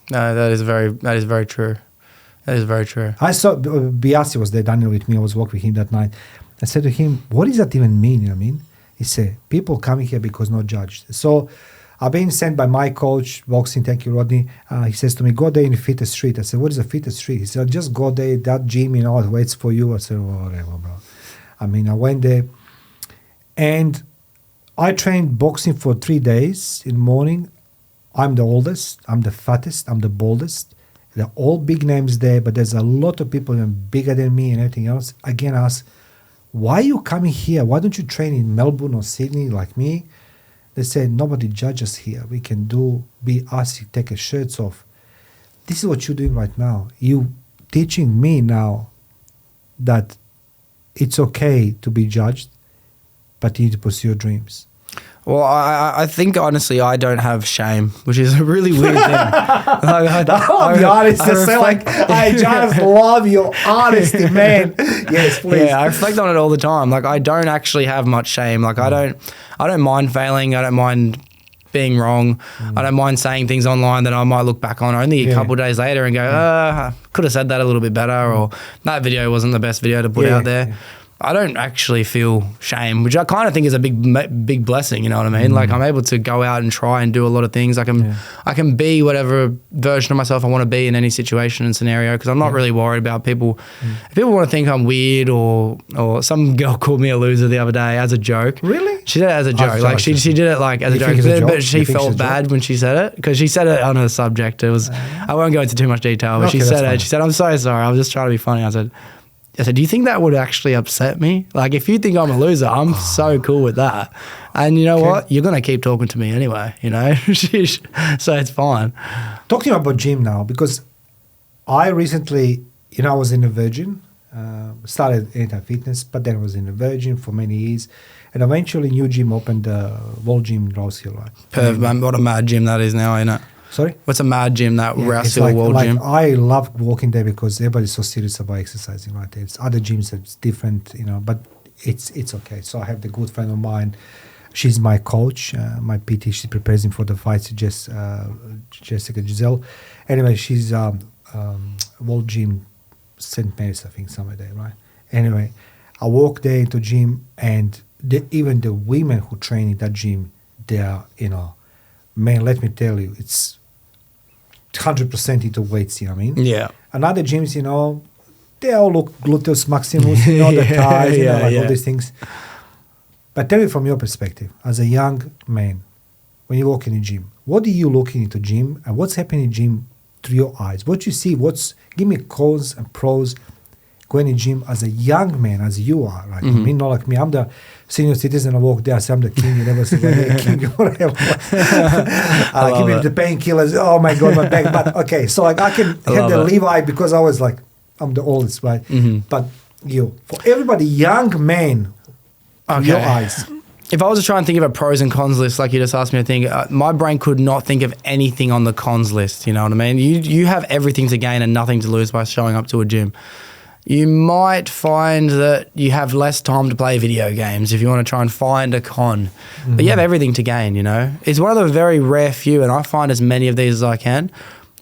No, that is very true. That is very true. I saw Biasi was there, Daniel with me. I was walking with him that night. I said to him, what does that even mean? You know what I mean? He said, people coming here because not judged. So I've been sent by my coach, boxing, thank you, Rodney. He says to me, go there in the fittest street. I said, what is the fittest street? He said, just go there, that gym, you know, it waits for you. I said, whatever, bro. I mean, I went there and I trained boxing for 3 days in the morning. I'm the oldest, I'm the fattest, I'm the boldest. They're all big names there, but there's a lot of people even bigger than me and everything else. Again, I ask, why are you coming here? Why don't you train in Melbourne or Sydney like me? They said, nobody judges here. We can be us, you take our shirts off. This is what you're doing right now. You teaching me now that it's okay to be judged, but you need to pursue your dreams. Well, I think, honestly, I don't have shame, which is a really weird thing. I'll be honest. I just love your honesty, man. Yes, please. Yeah, I reflect on it all the time. Like, I don't actually have much shame. Like, I don't mind failing. I don't mind being wrong. I don't mind saying things online that I might look back on only a couple of days later and go, I could have said that a little bit better, or that video wasn't the best video to put out there. I don't actually feel shame, which I kind of think is a big blessing. You know what I mean? Like, I'm able to go out and try and do a lot of things. I can be whatever version of myself I want to be in any situation and scenario, because I'm not really worried about people. If people want to think I'm weird, or some girl called me a loser the other day as a joke. Really? She did it as a joke. Like, she did it like as a joke, but she felt bad when she said it, because she said it on a subject. It was I won't go into too much detail, but she said it. She said, "I'm so sorry. I was just trying to be funny." I said, do you think that would actually upset me? Like, if you think I'm a loser, I'm so cool with that. And you know what? You're going to keep talking to me anyway, you know? So it's fine. Talk to me about gym now, because I recently, you know, I was in a Virgin, started Anytime Fitness, but then I was in a Virgin for many years. And eventually new gym opened, World Gym in Rouse Hill, right? What a mad gym that is now, isn't it? Sorry? What's a mad gym, that Rouse Hill World Gym? I love walking there because everybody's so serious about exercising, right? It's other gyms, it's different, you know, but it's okay. So I have the good friend of mine. She's my coach, my PT. She prepares him for the fights, Jessica Giselle. Anyway, she's World Gym St. Mary's, I think, somewhere there, right? Anyway, I walk there into gym, and even the women who train in that gym, they are, you know, man, let me tell you, it's 100% into weights, you know what I mean? Yeah. And other gyms, you know, they all look gluteus maximus, you know, the thighs, you know, all these things. But tell me from your perspective, as a young man, when you walk in a gym, what are you looking into gym, and what's happening in gym through your eyes? What you see, give me cons and pros going to gym as a young man, as you are, right? I mean, not like me. I'm the senior citizen. I walk there, I say I'm the king. You never say, hey, king, whatever. Give me the painkillers. Oh my God, my back. But okay, so like I can have the Levi because I was like, I'm the oldest, right? But for everybody, young man, your eyes. If I was to try and think of a pros and cons list, like you just asked me to think, my brain could not think of anything on the cons list. You know what I mean? You have everything to gain and nothing to lose by showing up to a gym. You might find that you have less time to play video games if you want to try and find a con. But you have everything to gain, you know. It's one of the very rare few, and I find as many of these as I can,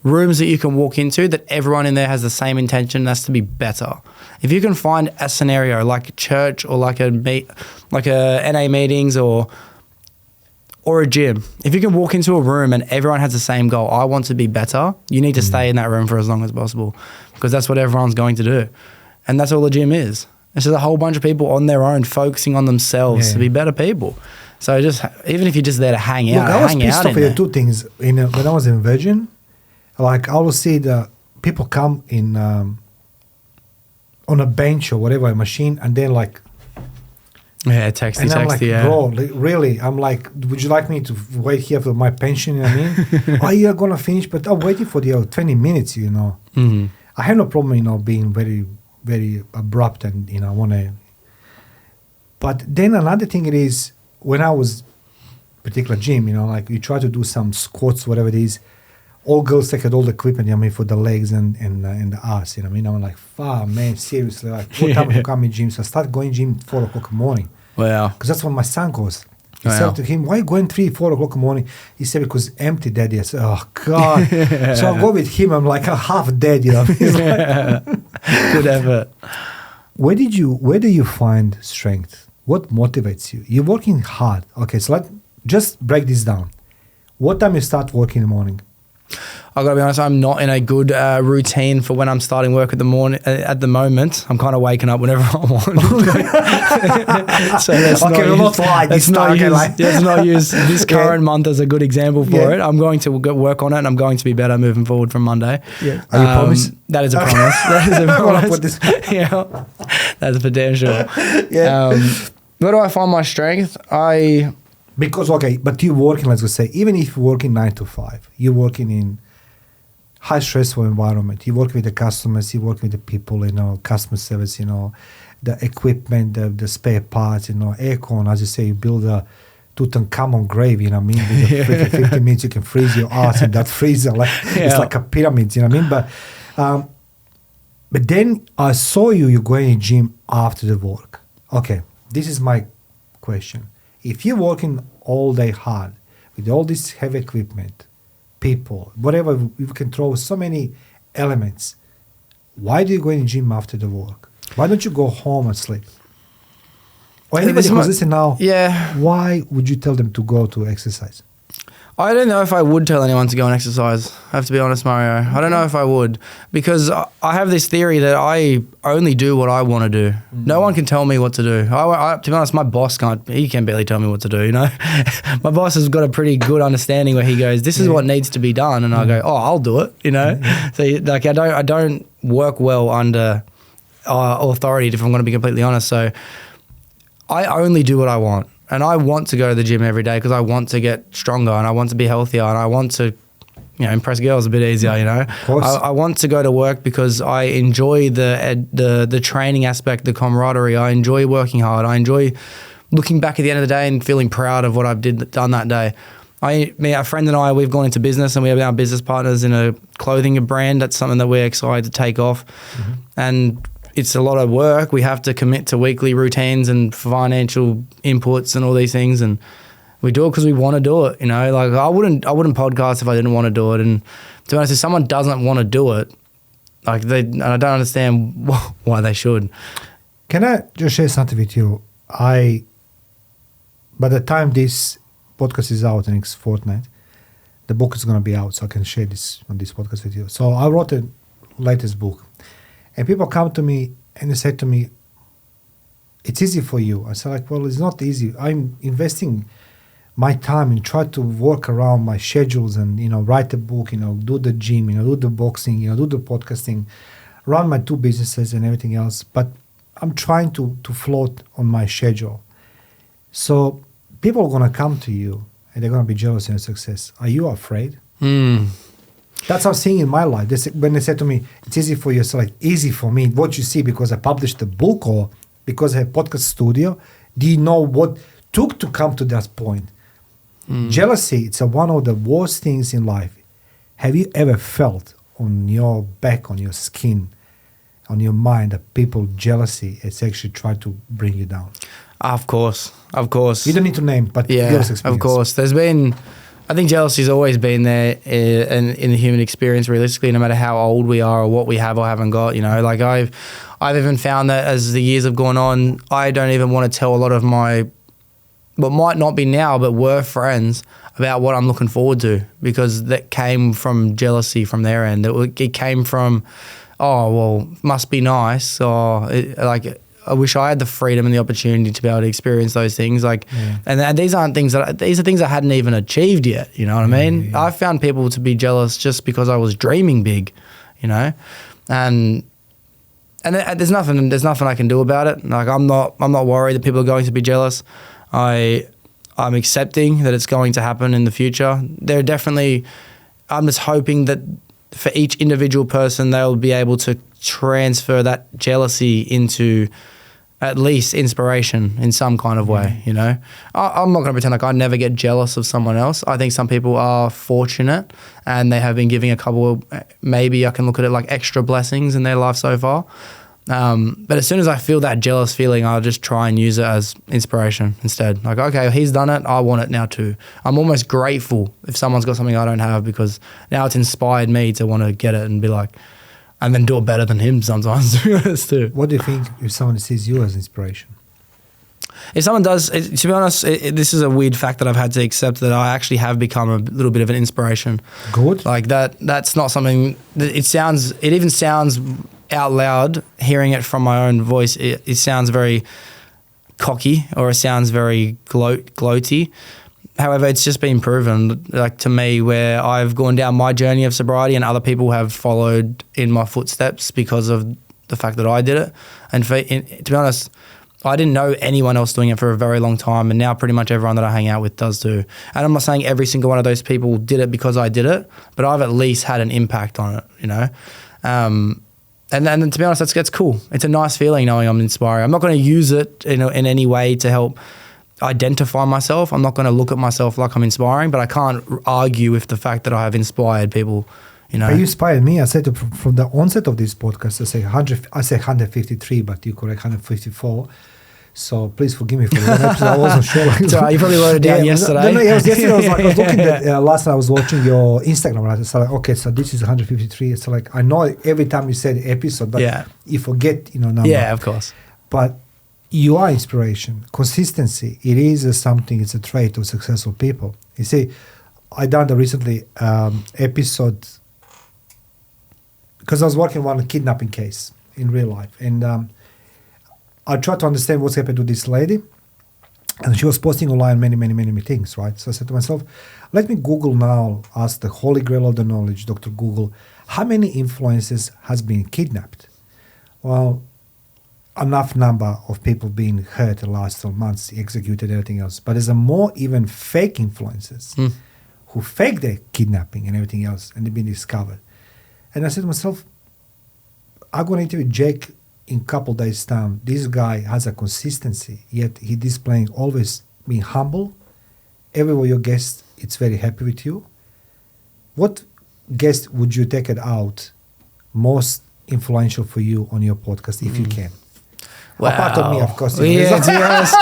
rooms that you can walk into that everyone in there has the same intention, that's to be better. If you can find a scenario like a church or like a NA meetings or or a gym. If you can walk into a room and everyone has the same goal, I want to be better, you need to stay in that room for as long as possible, because that's what everyone's going to do. And that's all the gym is. It's just a whole bunch of people on their own focusing on themselves to be better people. So just, even if you're just there to hang out, I was hang pissed out off in at there. two things. When I was in Virgin, like I will see the people come in on a bench or whatever, a machine, and then like, Yeah, texty, and I'm like, yeah. bro, like, really? I'm like, would you like me to wait here for my pension? You know what I mean? Oh, you're gonna finish, but I'm waiting for the 20 minutes. You know, I have no problem, being very, very abrupt and I want to. But then another thing it is, when I was particular gym, like you try to do some squats, whatever it is, all girls take out all the equipment, for the legs and the ass, I mean? I'm like, man, seriously, like, what time you come in gym? So I start going gym 4 o'clock in the morning. Wow. Because that's when my son goes. He said to him, why are you going 3, 4 o'clock in the morning? He said, because empty, daddy. I said, oh, God. So I go with him. I'm like a half dead, He's like, good effort. Where do you find strength? What motivates you? You're working hard. Okay, so let's just break this down. What time you start working in the morning? I got to be honest, I'm not in a good routine for when I'm starting work at the morning. At the moment, I'm kind of waking up whenever I want. So let's not use this current month as a good example for it. I'm going to work on it, and I'm going to be better moving forward from Monday. Yeah. Are you promise? That is a promise. That is a promise. Yeah, that's potential. Yeah. Where do I find my strength? Because, but you're working, let's just say, even if you're working 9 to 5, you're working in high stressful environment. You work with the customers, you work with the people, customer service, the equipment, the spare parts, aircon, as you say, you build a Tutankhamun grave, with the freaking 50 minutes you can freeze your ass in that freezer. It's like a pyramid, But then I saw you're going to gym after the work. Okay, this is my question. If you're working all day hard with all this heavy equipment, people, whatever, you can throw so many elements, why do you go in the gym after the work? Why don't you go home and sleep? Or anybody who's listening now, why would you tell them to go to exercise? I don't know if I would tell anyone to go and exercise. I have to be honest, Mario. I don't know if I would, because I have this theory that I only do what I want to do. No one can tell me what to do. To be honest, my boss he can barely tell me what to do, My boss has got a pretty good understanding where he goes, this is what needs to be done. And I go, oh, I'll do it, So like I don't work well under authority, if I'm going to be completely honest. So I only do what I want. And I want to go to the gym every day because I want to get stronger and I want to be healthier and I want to, impress girls a bit easier, Of course. I want to go to work because I enjoy the training aspect, the camaraderie. I enjoy working hard. I enjoy looking back at the end of the day and feeling proud of what I've done that day. A friend and I, we've gone into business and we have our business partners in a clothing brand. That's something that we're excited to take off. And it's a lot of work. We have to commit to weekly routines and financial inputs and all these things, and we do it because we want to do it. Like I wouldn't podcast if I didn't want to do it. And to be honest, if someone doesn't want to do it, I don't understand why they should. Can I just share something with you? By the time this podcast is out, the next fortnight, the book is going to be out, so I can share this on this podcast with you. So I wrote a latest book. And people come to me and they say to me, it's easy for you. I say well, it's not easy. I'm investing my time and try to work around my schedules and, write a book, do the gym, do the boxing, do the podcasting, run my 2 businesses and everything else. But I'm trying to float on my schedule. So people are going to come to you and they're going to be jealous of your success. Are you afraid? That's what I'm seeing in my life. When they said to me, it's easy for you, it's like easy for me. What you see because I published the book or because I have podcast studio, do you know what took to come to that point? Jealousy, it's one of the worst things in life. Have you ever felt on your back, on your skin, on your mind that people jealousy, it's actually try to bring you down? Of course. You don't need to name, but of course. I think jealousy's always been there in the human experience, realistically, no matter how old we are or what we have or haven't got. Like I've even found that as the years have gone on, I don't even want to tell a lot of my but might not be now, but were friends about what I'm looking forward to, because that came from jealousy from their end. It came from, oh, well, must be nice, or I wish I had the freedom and the opportunity to be able to experience those things. And these are things I hadn't even achieved yet. You know what I mean? Yeah. I found people to be jealous just because I was dreaming big, you know, and there's nothing I can do about it. Like I'm not worried that people are going to be jealous. I'm accepting that it's going to happen in the future. I'm just hoping that for each individual person, they'll be able to transfer that jealousy into at least inspiration in some kind of way, you know. I'm not going to pretend like I never get jealous of someone else. I think some people are fortunate and they have been giving a couple of, maybe I can look at it like extra blessings in their life so far. But as soon as I feel that jealous feeling, I'll just try and use it as inspiration instead. Like, okay, he's done it, I want it now too. I'm almost grateful if someone's got something I don't have, because now it's inspired me to want to get it and be like, and then do it better than him sometimes, to be honest too. What do you think if someone sees you as inspiration? If someone does, to be honest, this is a weird fact that I've had to accept, that I actually have become a little bit of an inspiration. Good. Like that's not something, it even sounds out loud, hearing it from my own voice, it sounds very cocky, or it sounds very gloaty. However, it's just been proven, like to me, where I've gone down my journey of sobriety and other people have followed in my footsteps because of the fact that I did it. And to be honest, I didn't know anyone else doing it for a very long time, and now pretty much everyone that I hang out with does too. And I'm not saying every single one of those people did it because I did it, but I've at least had an impact on it, you know. And then to be honest, that's cool. It's a nice feeling knowing I'm inspiring. I'm not going to use it in any way to help identify myself. I'm not going to look at myself like I'm inspiring, but I can't argue with the fact that I have inspired people, you know. You inspired me. I said from the onset of this podcast, I say 153, but you correct 154. So please forgive me for that episode. I wasn't sure. So you probably wrote it down yesterday. No, it was yesterday. I was looking at last night. I was watching your Instagram. Right? So like, okay, so this is 153. So like, I know every time you said episode, but you forget, number. Yeah, of course. But you are inspiration. Consistency. It is something. It's a trait of successful people. You see, I done the recently episode because I was working on a kidnapping case in real life, and I tried to understand what's happened to this lady, and she was posting online many things, right? So I said to myself, let me Google now, ask the holy grail of the knowledge, Dr. Google, how many influencers has been kidnapped? Well, enough number of people being hurt the last 12 months, executed, everything else. But there's a more even fake influencers who fake their kidnapping and everything else, and they've been discovered. And I said to myself, I'm going to interview Jake in a couple days' time. This guy has a consistency, yet he displaying always being humble. Everywhere your guest, it's very happy with you. What guest would you take it out most influential for you on your podcast, if you can? Wow. Apart of me, of course. Yeah, to be honest,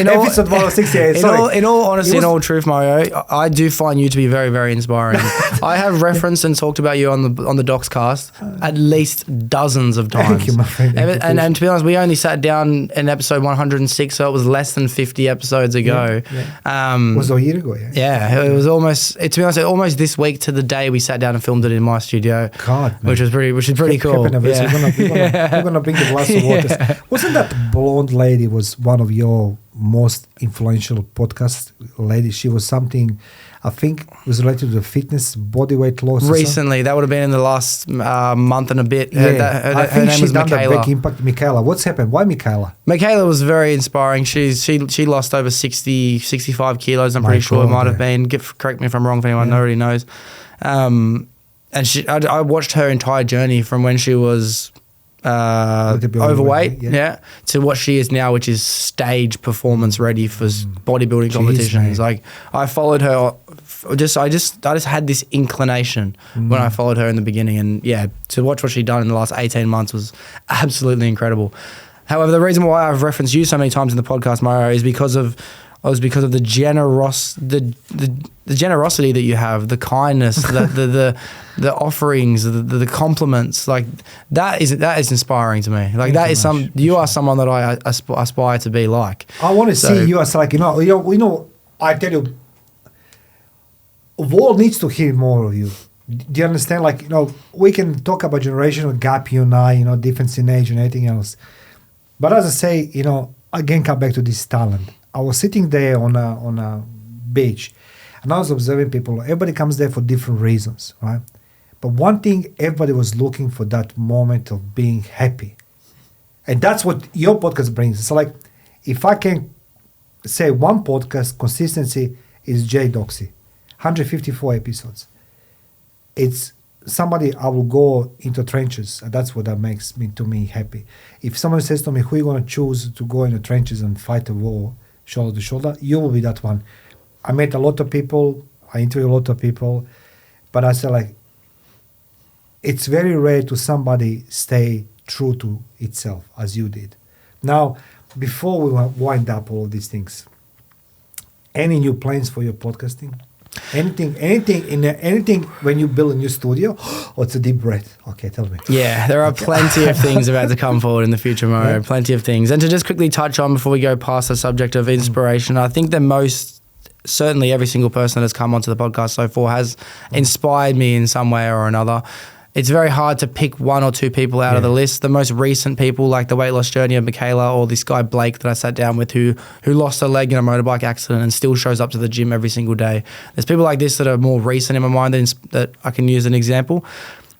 episode 168. In all honesty, in all truth, Mario, I do find you to be very, very inspiring. I have referenced and talked about you on the Doxcast at least dozens of times. Thank you, my friend. And to be honest, we only sat down in episode 106, so it was less than 50 episodes ago. It was a year ago, yeah. Yeah, it was almost. To be honest, almost this week to the day we sat down and filmed it in my studio. God, man. which is pretty cool. We're gonna bring a glass of water. Wasn't that blonde lady was one of your most influential podcast ladies? She was something, I think, was related to the fitness, body weight loss. Recently, that would have been in the last month and a bit. Yeah, Her name was Michaela. Impact. Michaela, what's happened? Why Michaela? Michaela was very inspiring. She lost over 65 kilos. I'm pretty sure it might have been. Correct me if I'm wrong. If anyone already knows. And I watched her entire journey from when she was overweight, to what she is now, which is stage performance ready for bodybuilding competitions. Man. Like I followed her, I just had this inclination when I followed her in the beginning, and to watch what she'd done in the last 18 months was absolutely incredible. However, the reason why I've referenced you so many times in the podcast, Mario, is because of was because of the generosity that you have, the kindness, the offerings, the compliments. Like that is inspiring to me. Like that is you are someone that I aspire to be like. I want to see you as like, I tell you, the world needs to hear more of you. Do you understand? Like, we can talk about generational gap, you and I, difference in age and anything else. But as I say, again, come back to this talent. I was sitting there on a beach, and I was observing people. Everybody comes there for different reasons, right? But one thing, everybody was looking for that moment of being happy. And that's what your podcast brings. So like, if I can say one podcast, consistency is Doxy, 154 episodes. It's somebody I will go into trenches, and that's what that makes me happy. If someone says to me, who are you going to choose to go in the trenches and fight a war shoulder to shoulder, you will be that one. I met a lot of people, I interview a lot of people, but I say like, it's very rare to somebody stay true to itself as you did. Now, before we wind up all of these things, any new plans for your podcasting? Anything when you build a new studio? Oh, it's a deep breath. Okay, tell me. Yeah, there are plenty of things about to come forward in the future, Mario. Yeah. Plenty of things. And to just quickly touch on before we go past the subject of inspiration, I think certainly every single person that has come onto the podcast so far has inspired me in some way or another. It's very hard to pick one or two people out of the list. The most recent people, like the weight loss journey of Michaela, or this guy Blake that I sat down with who lost a leg in a motorbike accident and still shows up to the gym every single day. There's people like this that are more recent in my mind that I can use an example.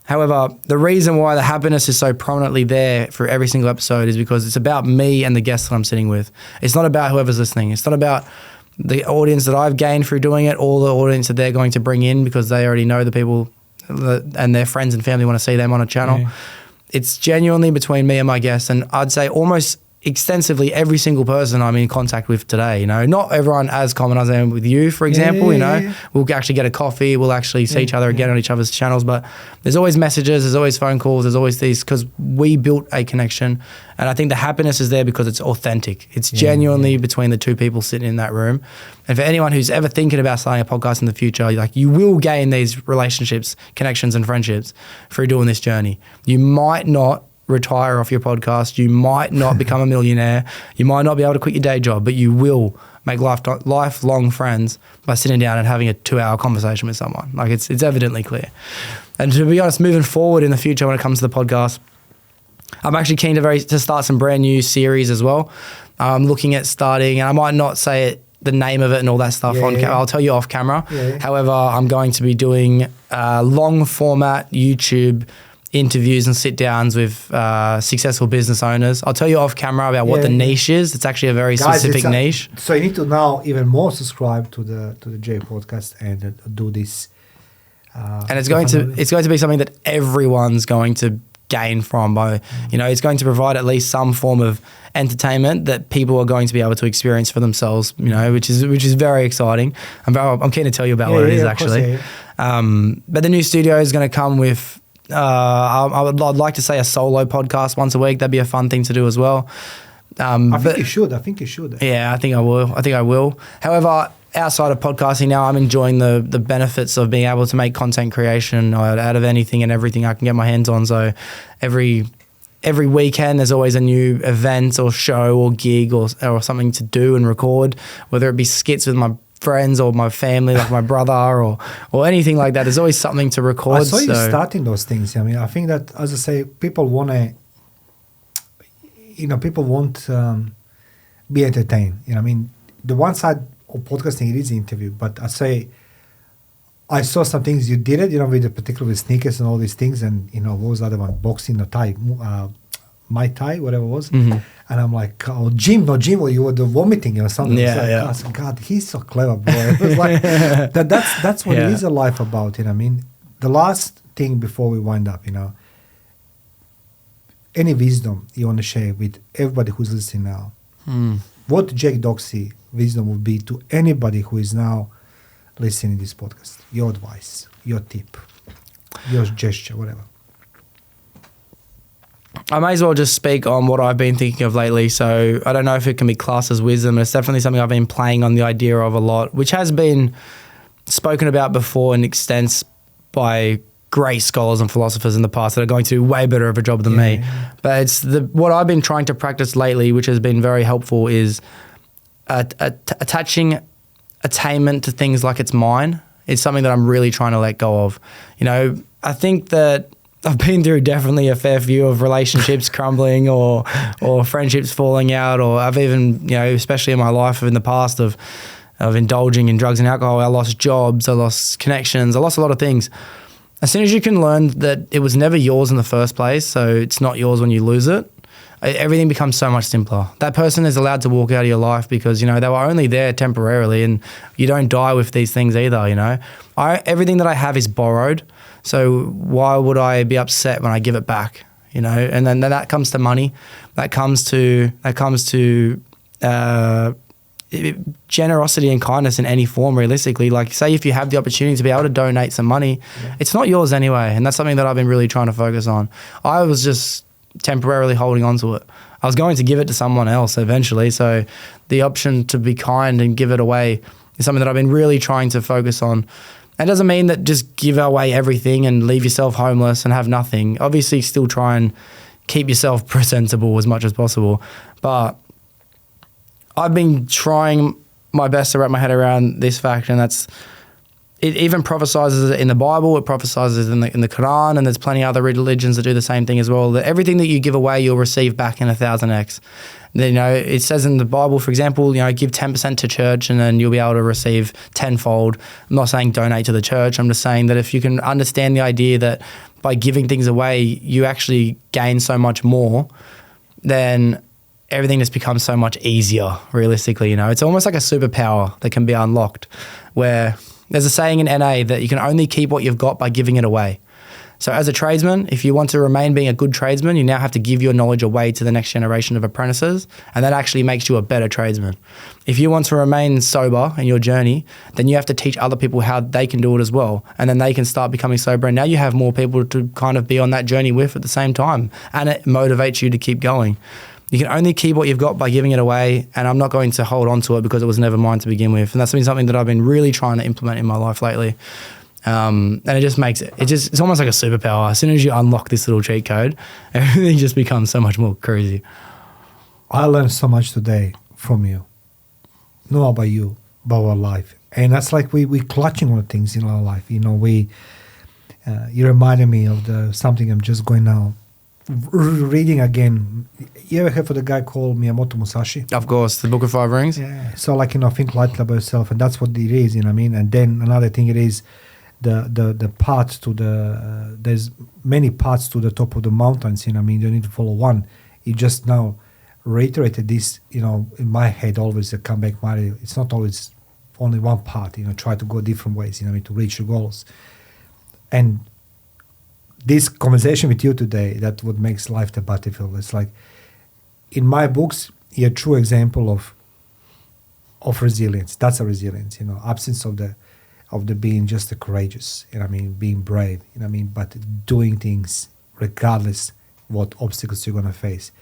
However, the reason why the happiness is so prominently there for every single episode is because it's about me and the guests that I'm sitting with. It's not about whoever's listening. It's not about the audience that I've gained through doing it, or the audience that they're going to bring in because they already know the people and their friends and family want to see them on a channel. Yeah. It's genuinely between me and my guests, and I'd say almost extensively every single person I'm in contact with today. Not everyone as common as I am with you, for example. We'll actually get a coffee, we'll actually see each other again on each other's channels, but there's always messages, there's always phone calls, there's always these, because we built a connection. And I think the happiness is there because it's authentic. It's genuinely between the two people sitting in that room. And for anyone who's ever thinking about starting a podcast in the future, like, you will gain these relationships, connections and friendships through doing this journey. You might not retire off your podcast, you might not become a millionaire, you might not be able to quit your day job, but you will make lifelong friends by sitting down and having a 2-hour conversation with someone. Like, it's evidently clear. And to be honest, moving forward in the future when it comes to the podcast, I'm actually keen to start some brand new series as well. I'm looking at starting, and I might not say the name of it and all that stuff on camera. I'll tell you off camera. However, I'm going to be doing long format YouTube interviews and sit downs with successful business owners. I'll tell you off camera about what the niche is. It's actually a very specific niche. So you need to now even more subscribe to the J podcast and do this. And it's going to be something that everyone's going to gain from. It's going to provide at least some form of entertainment that people are going to be able to experience for themselves. Which is very exciting. I'm keen to tell you about what it is actually. But the new studio is going to come with. I'd like to say a solo podcast once a week. That'd be a fun thing to do as well. I think you should. Yeah, I think I will. However, outside of podcasting now, I'm enjoying the benefits of being able to make content creation out of anything and everything I can get my hands on. So every weekend there's always a new event or show or gig or something to do and record, whether it be skits with my friends or my family, like my brother or anything like that. There's always something to record. I saw you starting those things. I think that, as I say, people want be entertained. The one side of podcasting, it is interview, but I saw some things you did it, with particularly with sneakers and all these things, and what was the other one, boxing or Thai, Muay Thai, whatever it was. And I'm like, gym, or you were vomiting or something. I said, God, he's so clever, boy. It was like, that's what it is a life about. The last thing before we wind up, any wisdom you want to share with everybody who's listening now? What Jake Doxy wisdom would be to anybody who is now listening to this podcast? Your advice, your tip, your gesture, whatever. I may as well just speak on what I've been thinking of lately. So I don't know if it can be classed as wisdom. It's definitely something I've been playing on the idea of a lot, which has been spoken about before in extents by great scholars and philosophers in the past that are going to do way better of a job than me. But it's what I've been trying to practice lately, which has been very helpful, is attaching attainment to things like it's mine. It's something that I'm really trying to let go of. You know, I think that I've been through definitely a fair few of relationships crumbling or friendships falling out, or I've even, you know, especially in my life in the past of indulging in drugs and alcohol. I lost jobs, I lost connections, I lost a lot of things. As soon as you can learn that it was never yours in the first place, so it's not yours when you lose it, everything becomes so much simpler. That person is allowed to walk out of your life because, you know, they were only there temporarily, and you don't die with these things either, you know. Everything that I have is borrowed, so why would I be upset when I give it back, you know? And then that comes to money. That comes to generosity and kindness in any form, realistically. Like, say if you have the opportunity to be able to donate some money, it's not yours anyway, and that's something that I've been really trying to focus on. I was just temporarily holding on to it. I was going to give it to someone else eventually, so the option to be kind and give it away is something that I've been really trying to focus on. That doesn't mean that just give away everything and leave yourself homeless and have nothing. Obviously, still try and keep yourself presentable as much as possible. But I've been trying my best to wrap my head around this fact, and it even prophesizes in the Bible, it prophesizes in the Quran, and there's plenty of other religions that do the same thing as well, that everything that you give away, you'll receive back in 1,000x. You know, it says in the Bible, for example, you know, give 10% to church and then you'll be able to receive tenfold. I'm not saying donate to the church. I'm just saying that if you can understand the idea that by giving things away, you actually gain so much more, then everything just becomes so much easier, realistically. You know, it's almost like a superpower that can be unlocked, where there's a saying in NA that you can only keep what you've got by giving it away. So as a tradesman, if you want to remain being a good tradesman, you now have to give your knowledge away to the next generation of apprentices, and that actually makes you a better tradesman. If you want to remain sober in your journey, then you have to teach other people how they can do it as well, and then they can start becoming sober, and now you have more people to kind of be on that journey with at the same time, and it motivates you to keep going. You can only keep what you've got by giving it away, and I'm not going to hold on to it because it was never mine to begin with. And that's been something that I've been really trying to implement in my life lately. And it just makes it's almost like a superpower. As soon as you unlock this little cheat code, everything just becomes so much more crazy. I learned so much today from you. Not about you, about our life. And that's like we clutching on things in our life. You know, you reminded me of something I'm just going now. Reading again. You ever heard of the guy called Miyamoto Musashi? Of course, the Book of Five Rings. Yeah. So like, you know, think lightly about yourself, and that's what it is, you know what I mean? And then another thing it is the path to there's many paths to the top of the mountains, you know what I mean? You don't need to follow one. You just now reiterated this, you know, in my head always, the comeback Mario. It's not always only one path, you know, try to go different ways, you know what I mean, to reach your goals. And this conversation with you today, that what makes life the battlefield. It's like, in my books, you're a true example of resilience. That's a resilience, you know, absence of the being just the courageous, you know what I mean, being brave, you know what I mean, but doing things regardless what obstacles you're going to face.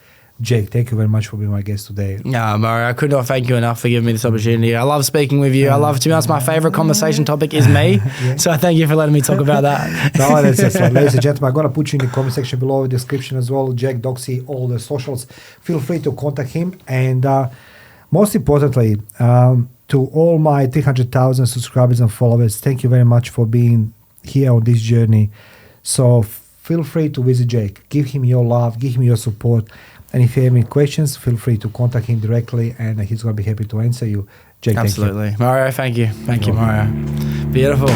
Jake, thank you very much for being my guest today. No, Mario, I could not thank you enough for giving me this opportunity. I love speaking with you. To be honest, my favourite conversation topic is me. Yeah. So I thank you for letting me talk about that. No, that's just like, ladies and gentlemen, I'm going to put you in the comment section below, the description as well. Jack, Doxy, all the socials. Feel free to contact him. And most importantly, to all my 300,000 subscribers and followers, thank you very much for being here on this journey. So feel free to visit Jake. Give him your love, give him your support. And if you have any questions, feel free to contact him directly, and he's going to be happy to answer you. Jake, absolutely. Thank you. Mario, thank you. Thank you, Mario. Beautiful.